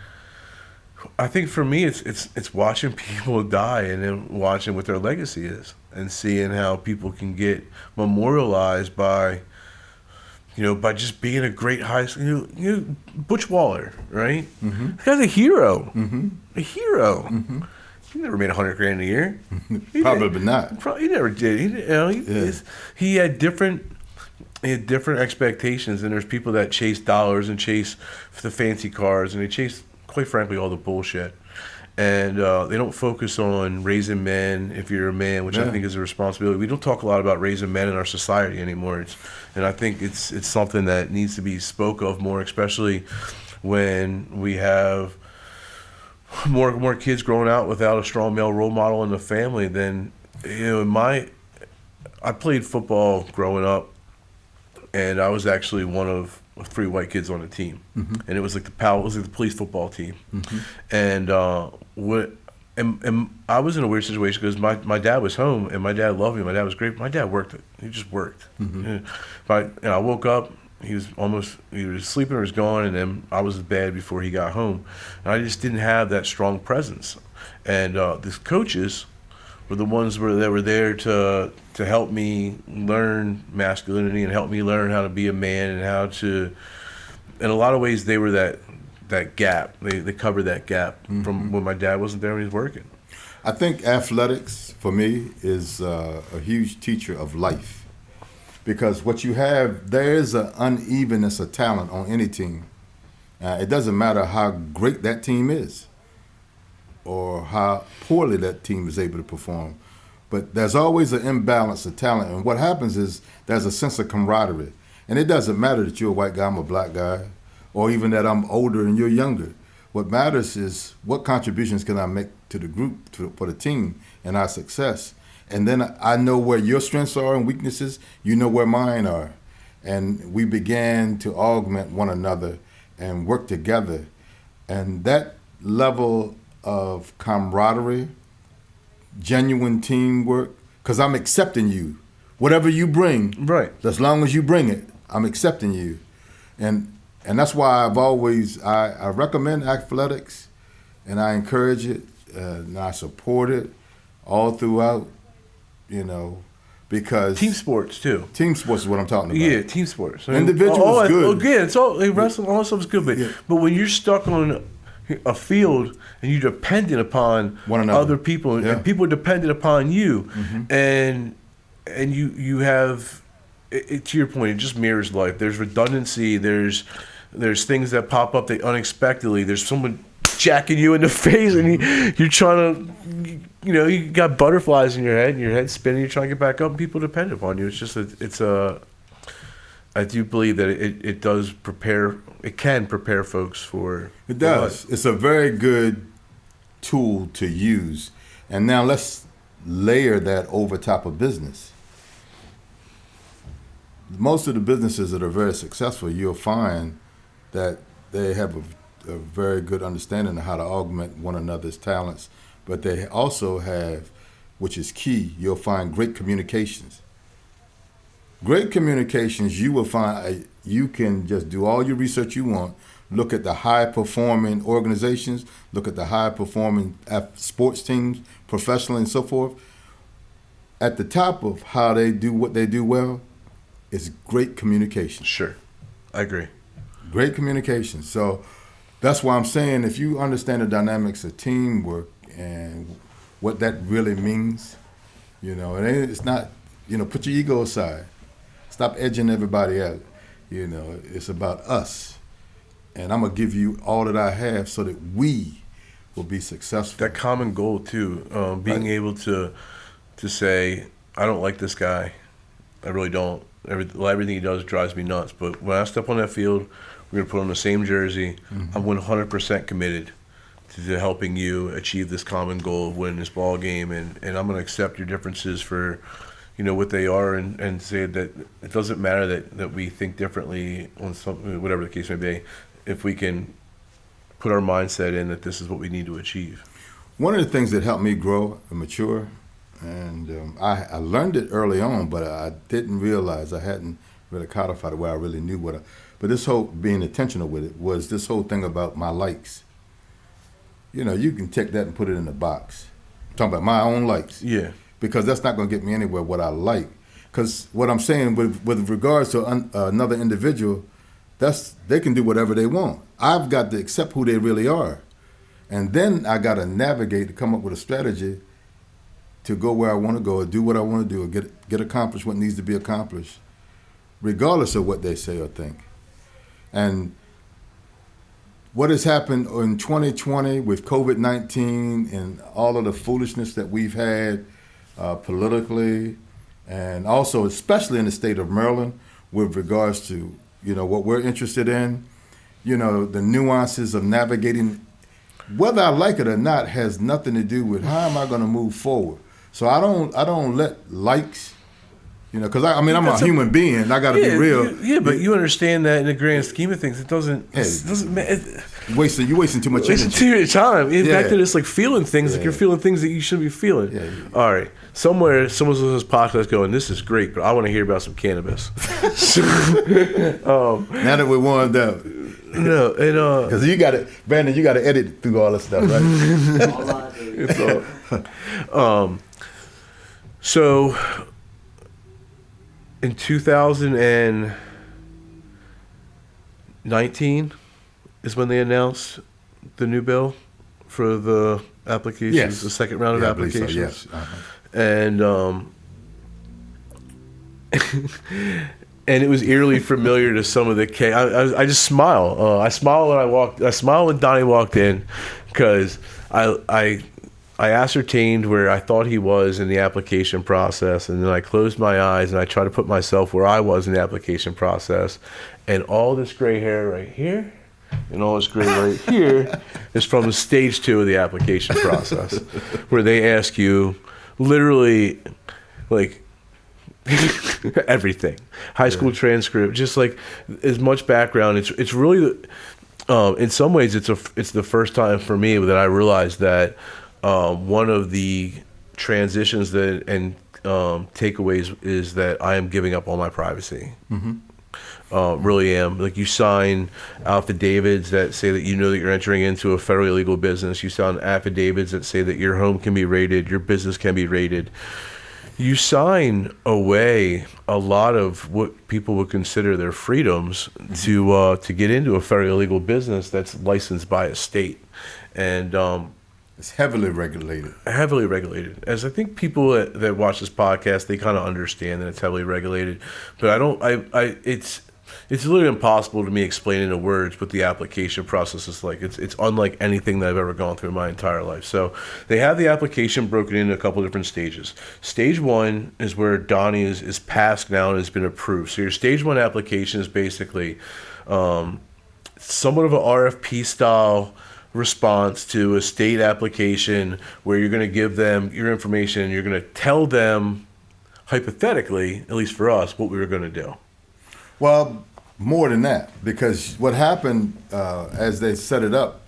I think for me, it's watching people die and then watching what their legacy is and seeing how people can get memorialized by by just being a great high school. Butch Waller, right? Mm-hmm. That guy's a hero. Mm-hmm. A hero. Mm-hmm. He never made $100,000 a year. Probably not. He never did. He had different expectations, and there's people that chase dollars and chase the fancy cars, and they chase, quite frankly, all the bullshit. And they don't focus on raising men if you're a man, which I think is a responsibility. We don't talk a lot about raising men in our society anymore, and I think it's something that needs to be spoke of more, especially when we have more kids growing out without a strong male role model in the family. Then I played football growing up, and I was actually one of 3 white kids on the team, mm-hmm. and it was like the police football team, mm-hmm. and I was in a weird situation because my dad was home and my dad loved me. My dad was great. My dad worked. He just worked. Mm-hmm. And I woke up. He was sleeping or was gone, and then I was in bed before he got home, and I just didn't have that strong presence. And these coaches were the ones that were there to help me learn masculinity and help me learn how to be a man and how to. In a lot of ways, they were that gap. They covered that gap mm-hmm. from when my dad wasn't there when he was working. I think athletics for me is a huge teacher of life. Because what you have, there is an unevenness of talent on any team. It doesn't matter how great that team is or how poorly that team is able to perform. But there's always an imbalance of talent. And what happens is there's a sense of camaraderie. And it doesn't matter that you're a white guy, I'm a black guy, or even that I'm older and you're younger. What matters is what contributions can I make to the group, for the team, and our success. And then I know where your strengths are and weaknesses. You know where mine are. And we began to augment one another and work together. And that level of camaraderie, genuine teamwork, because I'm accepting you. Whatever you bring, right? As long as you bring it, I'm accepting you. And that's why I've always, I recommend athletics, and I encourage it, and I support it all throughout. Because team sports too. Team sports is what I'm talking about. Yeah, team sports. Individual is good. Yeah, it's all wrestling. All stuff is good, but when you're stuck on a field and you're dependent upon one another, other people, and people are dependent upon you, mm-hmm. and you have, to your point, it just mirrors life. There's redundancy. There's things that pop up that unexpectedly. There's someone jacking you in the face, and you're trying to, you got butterflies in your head, and your head's spinning. You're trying to get back up, and people depend upon you. It's just I do believe that it does prepare. It can prepare folks for. It does. It's a very good tool to use. And now let's layer that over top of business. Most of the businesses that are very successful, you'll find that they have a very good understanding of how to augment one another's talents, but they also have, which is key, you'll find great communications. Great communications, you will find you can just do all your research you want, look at the high-performing organizations, look at the high-performing sports teams, professionally and so forth. At the top of how they do what they do well is great communication. Sure, I agree. Great communication. So that's why I'm saying if you understand the dynamics of teamwork and what that really means, it's not, put your ego aside. Stop edging everybody out. It's about us. And I'm going to give you all that I have so that we will be successful. That common goal, too, being able to say, I don't like this guy. I really don't. Everything he does drives me nuts. But when I step on that field, we're going to put on the same jersey. Mm-hmm. I'm 100% committed to helping you achieve this common goal of winning this ball game. And I'm going to accept your differences for, what they are and say that it doesn't matter that we think differently on something, whatever the case may be, if we can put our mindset in that this is what we need to achieve. One of the things that helped me grow and mature, and I learned it early on, but I didn't realize, I hadn't really codified it where I really knew but this whole being intentional with it was this whole thing about my likes. You can take that and put it in a box. I'm talking about my own likes. Yeah. Because that's not going to get me anywhere what I like. Because what I'm saying with regards to another individual, they can do whatever they want. I've got to accept who they really are. And then I got to navigate to come up with a strategy to go where I want to go, or do what I want to do, or get accomplished what needs to be accomplished, regardless of what they say or think. And what has happened in 2020 with COVID-19 and all of the foolishness that we've had politically, and also especially in the state of Maryland with regards to, what we're interested in, the nuances of navigating, whether I like it or not, has nothing to do with how am I going to move forward. So I don't let likes, because I'm a human being. I got to be real. But you understand that in the grand scheme of things, it doesn't. You're wasting too much energy. Wasting too much time. Back to this, like feeling things, like you're feeling things that you shouldn't be feeling. Yeah. All right, somewhere someone's listening to this podcast going, "This is great," but I want to hear about some cannabis. Now that we're warmed up. No, and because you got it, Brandon. You got to edit through all this stuff, right? It's all. So in 2019 is when they announced the new bill for the applications, yes. The second round of applications. So, yes. Uh-huh. And and it was eerily familiar to some of the I just smile. I smile when Donnie walked in, because I ascertained where I thought he was in the application process, and then I closed my eyes and I tried to put myself where I was in the application process, and all this gray hair right here and all this gray right here is from the stage 2 of the application process, where they ask you literally like everything, high school transcript, just like as much background. It's really in some ways it's the first time for me that I realized that one of the transitions and takeaways is that I am giving up all my privacy. Mm-hmm. Really am. Like, you sign affidavits that say that that you're entering into a federally legal business. You sign affidavits that say that your home can be rated, your business can be rated. You sign away a lot of what people would consider their freedoms to get into a federally legal business that's licensed by a state, and it's heavily regulated. Heavily regulated. As I think people that watch this podcast, they kind of understand that it's heavily regulated, but I don't. It's literally impossible to me explain in words what the application process is like. It's unlike anything that I've ever gone through in my entire life. So they have the application broken into a couple different stages. Stage 1 is where Donnie is passed now and has been approved. So your stage 1 application is basically somewhat of an RFP style response to a state application, where you're going to give them your information and you're going to tell them, hypothetically, at least for us, what we were going to do. Well, more than that, because what happened as they set it up,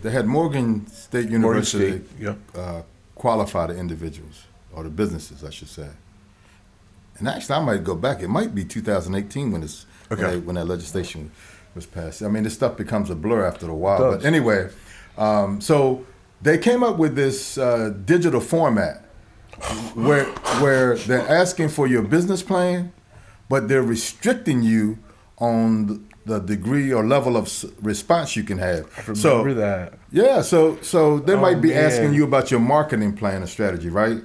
they had Morgan State University qualify the individuals, or the businesses, I should say. And actually, I might go back. It might be 2018 when that legislation was passed. I mean, this stuff becomes a blur after a while. But anyway, so they came up with this digital format where they're asking for your business plan, but they're restricting you on the degree or level of response you can have. I remember that. Yeah, so they might be asking you about your marketing plan or strategy, right?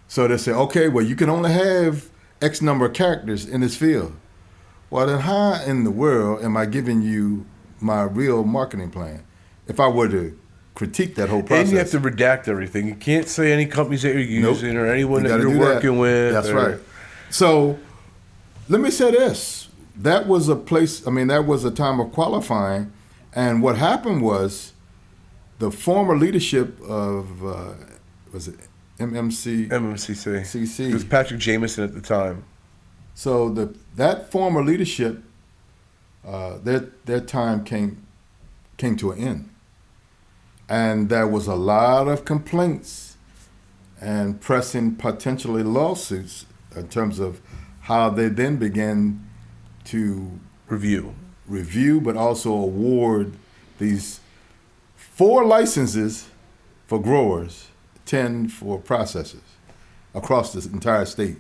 So they say, okay, well, you can only have X number of characters in this field. Well, then how in the world am I giving you my real marketing plan if I were to critique that whole process? And you have to redact everything. You can't say any companies that you're using or anyone that you're working with. That's right. So let me say this. That was a time of qualifying. And what happened was the former leadership of, was it MMCC? MMCC. It was Patrick Jameson at the time. So that former leadership, their time came to an end. And there was a lot of complaints and pressing potentially lawsuits in terms of how they then began to review, but also award these 4 licenses for growers, 10 for processors across this entire state.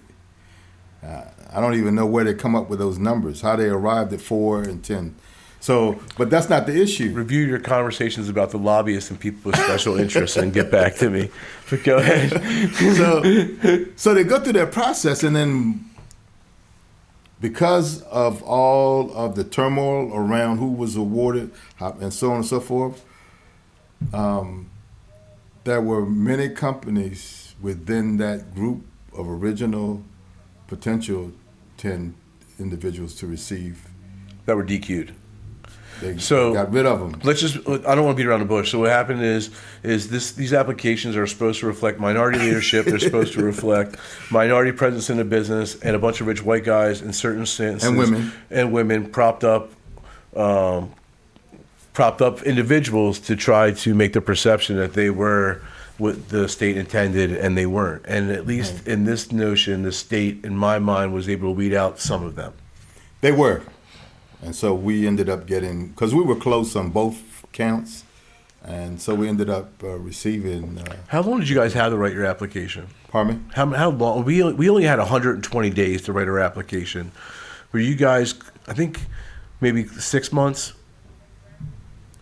I don't even know where they come up with those numbers, how they arrived at 4 and 10. So, but that's not the issue. Review your conversations about the lobbyists and people with special interests and get back to me. But go ahead. So they go through that process, and then because of all of the turmoil around who was awarded and so on and so forth, there were many companies within that group of original potential 10 individuals to receive. That were DQ'd. They So got rid of them. let's just, I don't want to beat around the bush. So what happened is these applications are supposed to reflect minority leadership. They're supposed to reflect minority presence in the business, and a bunch of rich white guys in certain instances. And women propped up individuals to try to make the perception that they were what the state intended, and they weren't. And at least in this notion, the state, in my mind, was able to weed out some of them. They were. And so we ended up getting, because we were close on both counts, and so we ended up receiving. How long did you guys have to write your application? Pardon me? How long? We only had 120 days to write our application. Were you guys, I think, maybe 6 months?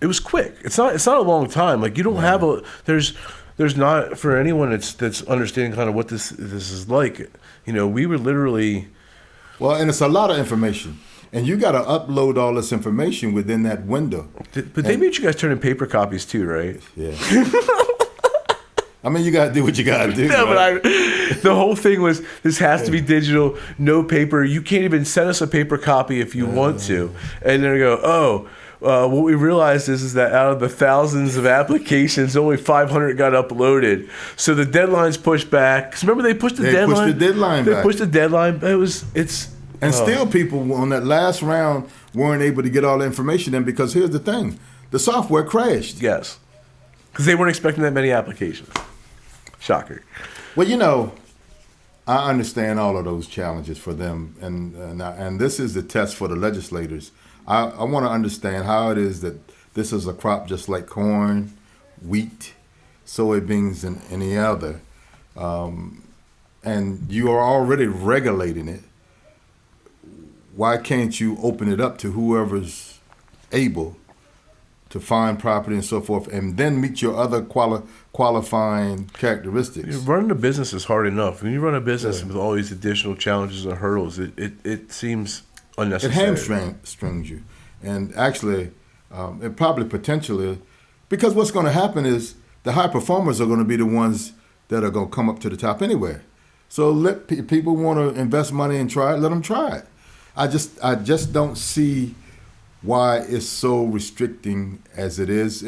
It was quick. It's not a long time. Like, you don't have there's not, for anyone that's understanding kind of what this is like. You know, we were literally. Well, and it's a lot of information. And you got to upload all this information within that window. But they made you guys turn in paper copies too, right? Yeah. I mean, you got to do what you got to do. No, right? but the whole thing was, this has to be digital, no paper. You can't even send us a paper copy if you want to. And then they go, what we realized is that out of the thousands of applications, only 500 got uploaded. So the deadline's pushed back. Because remember, they pushed the deadline. They pushed the deadline. And still people on that last round weren't able to get all the information in, because here's the thing. The software crashed. Yes. Because they weren't expecting that many applications. Shocker. Well, you know, I understand all of those challenges for them. And this is the test for the legislators. I want to understand how it is that this is a crop just like corn, wheat, soybeans, and any other. And you are already regulating it. Why can't you open it up to whoever's able to find property and so forth, and then meet your other qualifying characteristics? Running a business is hard enough. When you run a business with all these additional challenges and hurdles, it seems unnecessary. It hamstrings you. And actually, it probably potentially, because what's going to happen is the high performers are going to be the ones that are going to come up to the top anyway. So let people want to invest money and try it, let them try it. I just don't see why it's so restricting as it is.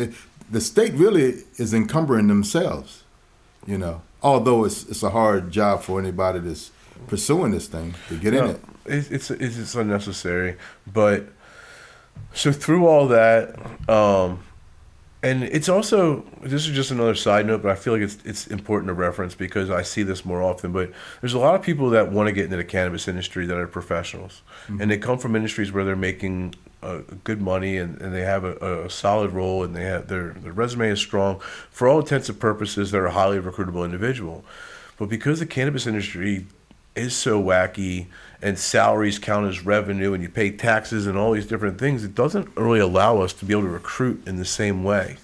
The state really is encumbering themselves, you know, although it's a hard job for anybody that's pursuing this thing to get in it. It's unnecessary. But so through all that, and it's also, this is just another side note, but I feel like it's important to reference because I see this more often. But there's a lot of people that want to get into the cannabis industry that are professionals. Mm-hmm. And they come from industries where they're making good money and they have a solid role, and they have their resume is strong. For all intents and purposes, they're a highly recruitable individual. But because the cannabis industry is so wacky and salaries count as revenue and you pay taxes and all these different things, it doesn't really allow us to be able to recruit in the same way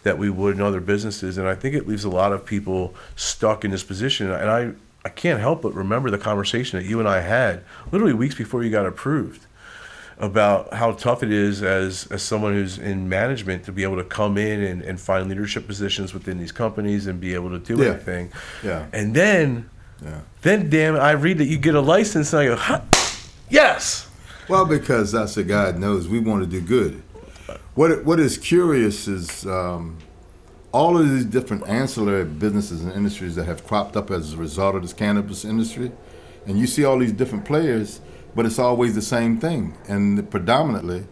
that we would in other businesses. And I think it leaves a lot of people stuck in this position. And I can't help but remember the conversation that you and I had literally weeks before you got approved about how tough it is as someone who's in management to be able to come in and find leadership positions within these companies and be able to do anything. Yeah. And then damn it, I read that you get a license and I go, huh? Yes. Well, because I said, God knows we want to do good. What is curious is all of these different ancillary businesses and industries that have cropped up as a result of this cannabis industry, and you see all these different players, but it's always the same thing, and predominantly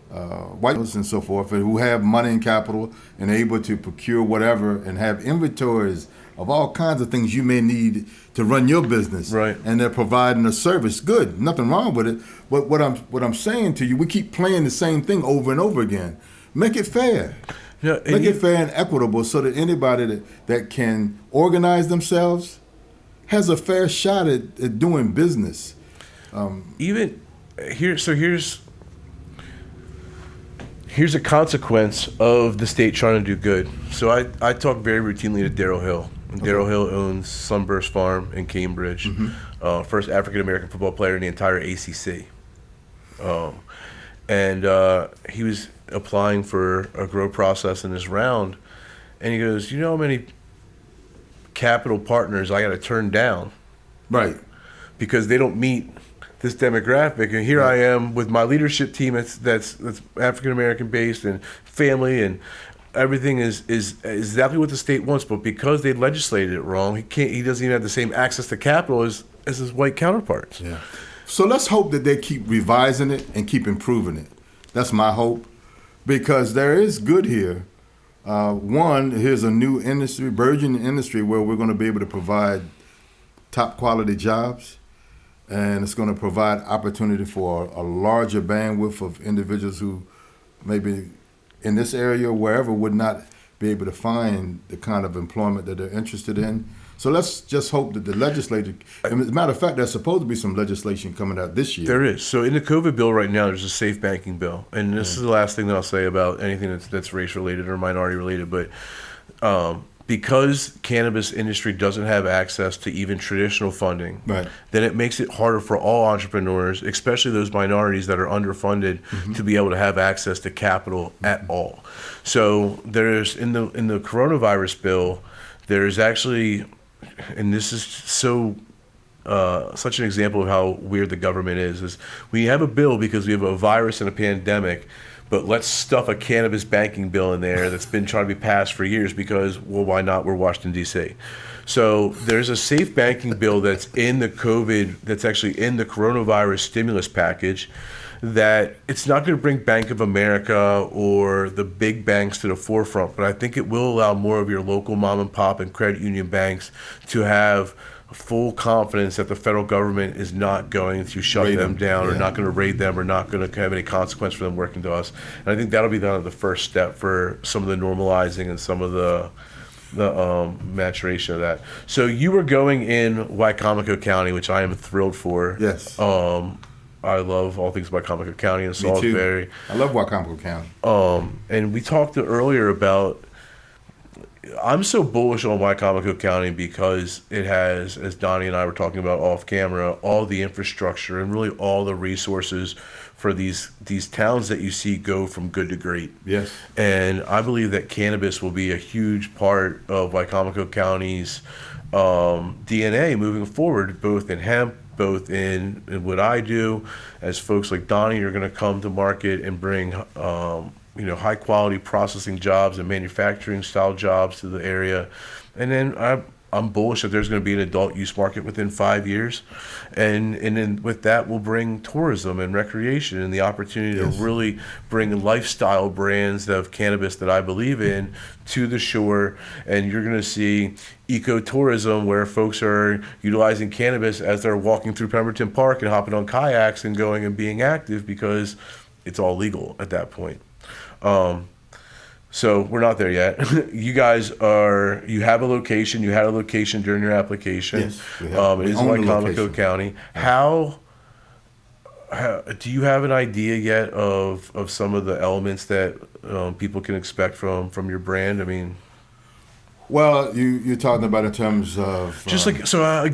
whites and so forth, who have money and capital and able to procure whatever and have inventories of all kinds of things you may need to run your business. Right. And they're providing a service. Good, nothing wrong with it. But what I'm saying to you, we keep playing the same thing over and over again. Make it fair. Yeah, Make it fair and equitable so that anybody that can organize themselves has a fair shot at doing business. Even here, so here's a consequence of the state trying to do good. So I talk very routinely to Darrell Hill. And Darrell Hill owns Sunburst Farm in Cambridge, first African American football player in the entire ACC. And he was applying for a grow process in this round, and he goes, "You know how many capital partners I got to turn down, Right. because they don't meet this demographic, and here I am with my leadership team that's African American based and family, and everything is exactly what the state wants, but because they legislated it wrong, he doesn't even have the same access to capital as his white counterparts." Yeah. So let's hope that they keep revising it and keep improving it. That's my hope, because there is good here. One, here's a new industry, burgeoning industry, where we're going to be able to provide top quality jobs, and it's going to provide opportunity for a larger bandwidth of individuals who maybe in this area or wherever would not be able to find the kind of employment that they're interested in. So let's just hope that the legislature, and as a matter of fact, there's supposed to be some legislation coming out this year. There is. So in the COVID bill right now, there's a safe banking bill. And this is the last thing that I'll say about anything that's race related or minority related. But because cannabis industry doesn't have access to even traditional funding, Right. then it makes it harder for all entrepreneurs, especially those minorities that are underfunded, to be able to have access to capital at all. So there's in the coronavirus bill, there's actually, and this is so such an example of how weird the government is we have a bill because we have a virus and a pandemic, but let's stuff a cannabis banking bill in there that's been trying to be passed for years because, well, why not? We're Washington, D.C. So there's a safe banking bill that's in the COVID, that's actually in the coronavirus stimulus package, that it's not going to bring Bank of America or the big banks to the forefront, but I think it will allow more of your local mom and pop and credit union banks to have full confidence that the federal government is not going to shut them down or not going to raid them or not going to have any consequence for them working to us. And I think that'll be the first step for some of the normalizing and some of the maturation of that. So you were going in Wicomico County, which I am thrilled for. Yes. I love all things Wicomico County and Me Salisbury. too. I love Wicomico County. And we talked earlier about, I'm so bullish on Wicomico County because it has, as Donnie and I were talking about off camera, all the infrastructure and really all the resources for these towns that you see go from good to great. Yes. And I believe that cannabis will be a huge part of Wicomico County's DNA moving forward, both in hemp, both in what I do, as folks like Donnie are going to come to market and bring high quality processing jobs and manufacturing style jobs to the area. And then I'm bullish that there's going to be an adult use market within 5 years. And then with that, we'll bring tourism and recreation and the opportunity to really bring lifestyle brands of cannabis that I believe in to the shore. And you're going to see ecotourism where folks are utilizing cannabis as they're walking through Pemberton Park and hopping on kayaks and going and being active because it's all legal at that point. So we're not there yet. You guys you have a location. You had a location during your application. Yes, we have. It is Wicomico County. How do you have an idea yet of some of the elements that people can expect from your brand? I mean, well, you're talking about in terms of do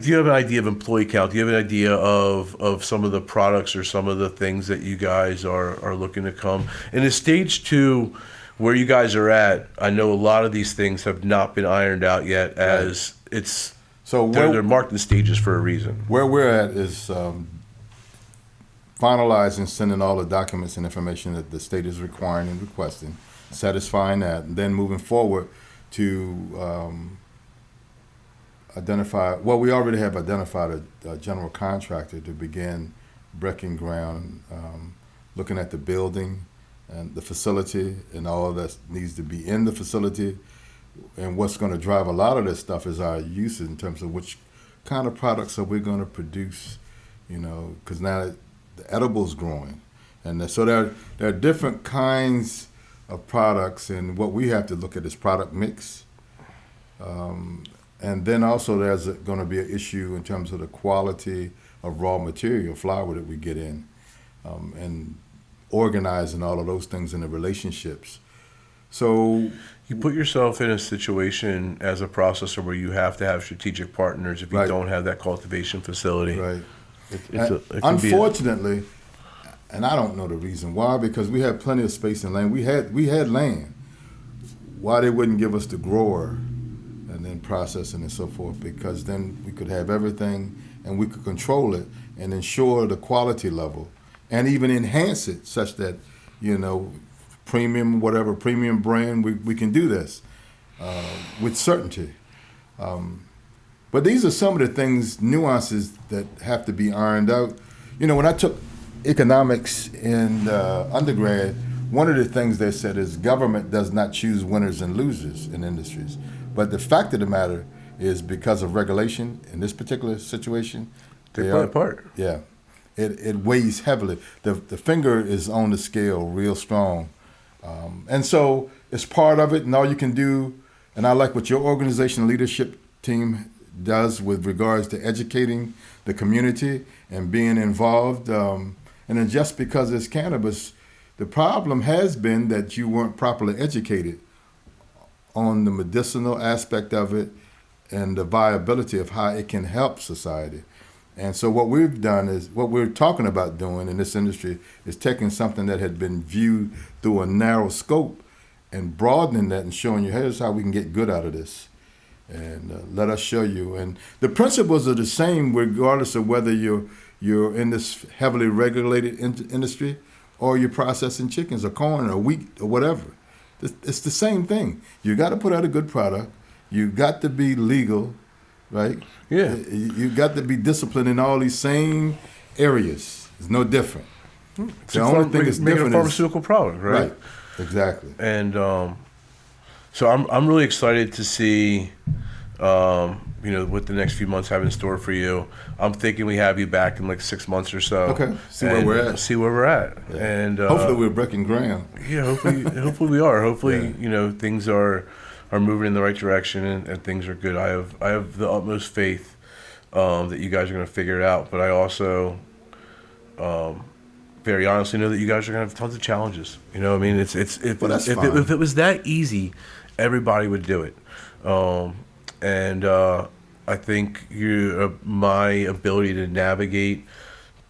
you have an idea of employee count? Do you have an idea of some of the products or some of the things that you guys are looking to come in a stage 2? Where you guys are at, I know a lot of these things have not been ironed out yet, as it's they're marked in stages for a reason. Where we're at is finalizing, sending all the documents and information that the state is requiring and requesting, satisfying that, and then moving forward to identify. Well, we already have identified a general contractor to begin breaking ground, looking at the building and the facility and all that needs to be in the facility. And what's going to drive a lot of this stuff is our use in terms of which kind of products are we going to produce, because now the edible's growing. And so there are different kinds of products, and what we have to look at is product mix. And then also there's going to be an issue in terms of the quality of raw material, flour that we get in, and organizing all of those things in the relationships. So you put yourself in a situation as a processor where you have to have strategic partners if you Right. don't have that cultivation facility. right. It can be Unfortunately, and I don't know the reason why, because we had plenty of space and land. We had land. Why they wouldn't give us the grower and then processing and so forth? Because then we could have everything and we could control it and ensure the quality level and even enhance it such that, premium, whatever premium brand, we can do this with certainty. But these are some of the things, nuances that have to be ironed out. When I took economics in undergrad, one of the things they said is government does not choose winners and losers in industries. But the fact of the matter is, because of regulation in this particular situation, they play a part. Yeah, it weighs heavily. The finger is on the scale real strong. And so it's part of it, and all you can do, and I like what your organizational leadership team does with regards to educating the community and being involved. And then just because it's cannabis, the problem has been that you weren't properly educated on the medicinal aspect of it and the viability of how it can help society. And so what we've done is, what we're talking about doing in this industry is taking something that had been viewed through a narrow scope and broadening that and showing you, here's how we can get good out of this. And let us show you. And the principles are the same regardless of whether you're in this heavily regulated industry or you're processing chickens or corn or wheat or whatever. It's the same thing. You got to put out a good product. You got to be legal, right? Yeah. You got to be disciplined in all these same areas. It's no different. The only thing that's different is a pharmaceutical product, right? Right. Exactly. And so I'm really excited to see, what the next few months have in store for you. I'm thinking we have you back in like 6 months or so. Okay. See where we're at. See where we're at. Yeah. And hopefully we're breaking ground. Yeah. Hopefully we are. Hopefully Yeah. Things are moving in the right direction and things are good. I have the utmost faith that you guys are going to figure it out. But I also very honestly know that you guys are going to have tons of challenges. I mean, if it was that easy, everybody would do it. I think my ability to navigate,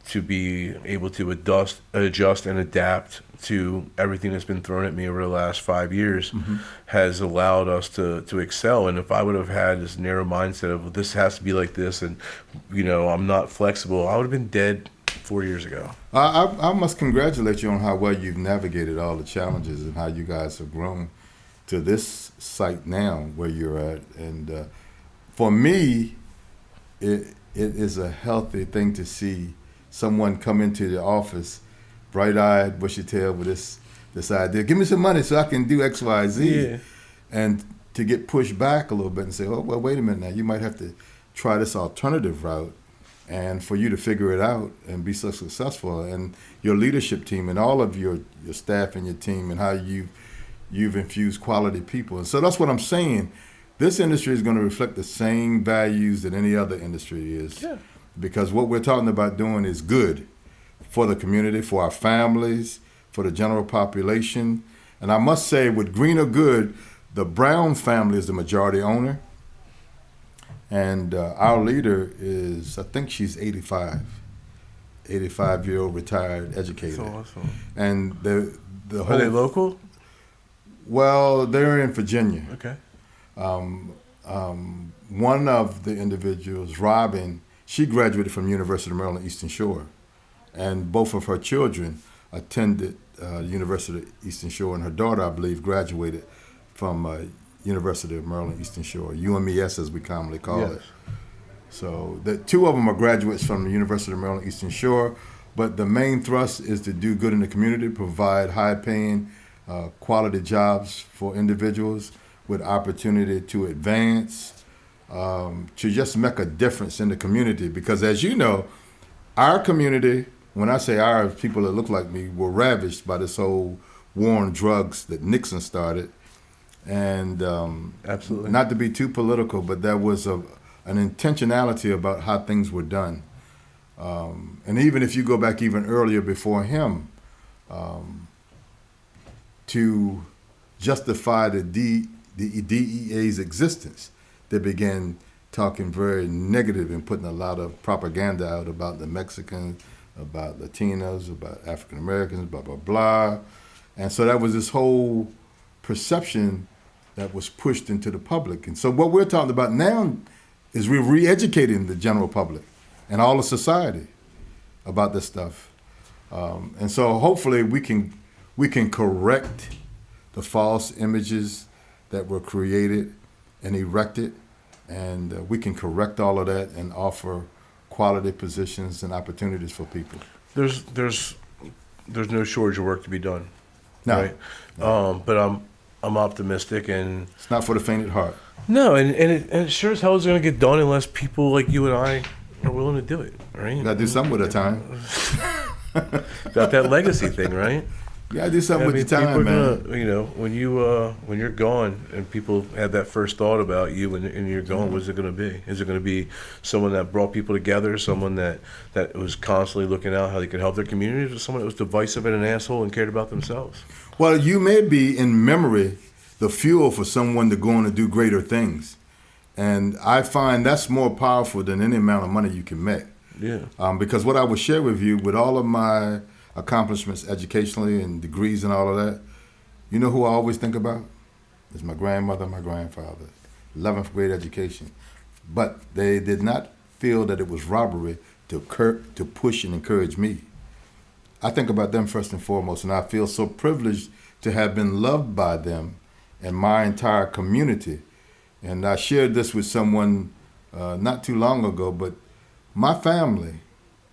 to be able to adjust and adapt to everything that's been thrown at me over the last 5 years has allowed us to excel. And if I would have had this narrow mindset of this has to be like this and, I'm not flexible, I would have been dead 4 years ago. I must congratulate you on how well you've navigated all the challenges and how you guys have grown to this site now where you're at. And for me, it is a healthy thing to see someone come into the office, bright-eyed, bushy-tailed with this idea. Give me some money so I can do X, Y, Z. Yeah. And to get pushed back a little bit and say, oh, well, wait a minute now. You might have to try this alternative route. And for you to figure it out and be so successful, and your leadership team and all of your staff and your team and how you've infused quality people. And so that's what I'm saying. This industry is going to reflect the same values that any other industry is. Yeah. Because what we're talking about doing is good for the community, for our families, for the general population. And I must say, with Green or Good, the Brown family is the majority owner. And our leader is, I think she's 85-year-old retired educator. That's awesome. And the whole, Are they local? Well, they're in Virginia. Okay. One of the individuals, Robin, she graduated from University of Maryland Eastern Shore, and both of her children attended University of Eastern Shore, and her daughter, I believe, graduated from University of Maryland Eastern Shore, UMES as we commonly call it. So the two of them are graduates from the University of Maryland Eastern Shore, but the main thrust is to do good in the community, provide high-paying, quality jobs for individuals with opportunity to advance, to just make a difference in the community. Because as you know, our community, when I say our, people that look like me, were ravished by this whole war on drugs that Nixon started. And Absolutely. Not to be too political, but there was an intentionality about how things were done. And even if you go back even earlier before him, to justify the DEA's existence, they began talking very negative and putting a lot of propaganda out about the Mexicans, about Latinos, about African Americans, blah, blah, blah. And so that was this whole perception that was pushed into the public. And so what we're talking about now is we're re-educating the general public and all of society about this stuff. And so hopefully we can correct the false images that were created and erected, and we can correct all of that and offer quality positions and opportunities for people. There's no shortage of work to be done. No. Right? No. But I'm optimistic, and it's not for the faint at heart. No, and it sure as hell is going to get done unless people like you and I are willing to do it, right? You got to do something with the time. Got that legacy thing, right? You got to do something with your time, man. Gonna, when you're gone and people had that first thought about you and you're gone, what's it going to be? Is it going to be someone that brought people together, someone that was constantly looking out how they could help their communities, or someone that was divisive and an asshole and cared about themselves? Well, you may be in memory the fuel for someone to go on and do greater things. And I find that's more powerful than any amount of money you can make. Yeah. Because what I would share with you, with all of my accomplishments educationally and degrees and all of that, you know who I always think about? It's my grandmother and my grandfather, 11th grade education. But they did not feel that it was robbery to push and encourage me. I think about them first and foremost, and I feel so privileged to have been loved by them and my entire community. And I shared this with someone not too long ago, but my family,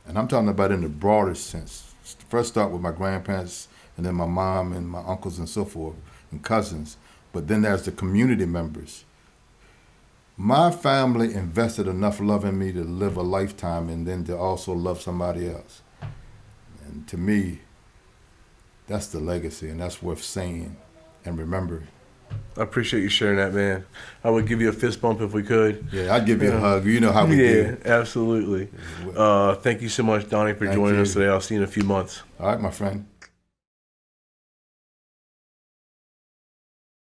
and I'm talking about in the broadest sense, first start with my grandparents and then my mom and my uncles and so forth and cousins, but then there's the community members. My family invested enough love in me to live a lifetime and then to also love somebody else. And to me, that's the legacy, and that's worth saying and remembering. I appreciate you sharing that, man. I would give you a fist bump if we could. Yeah, I'd give you a hug. You know how we do. Yeah, absolutely. Thank you so much, Donnie, for joining us today. I'll see you in a few months. All right, my friend.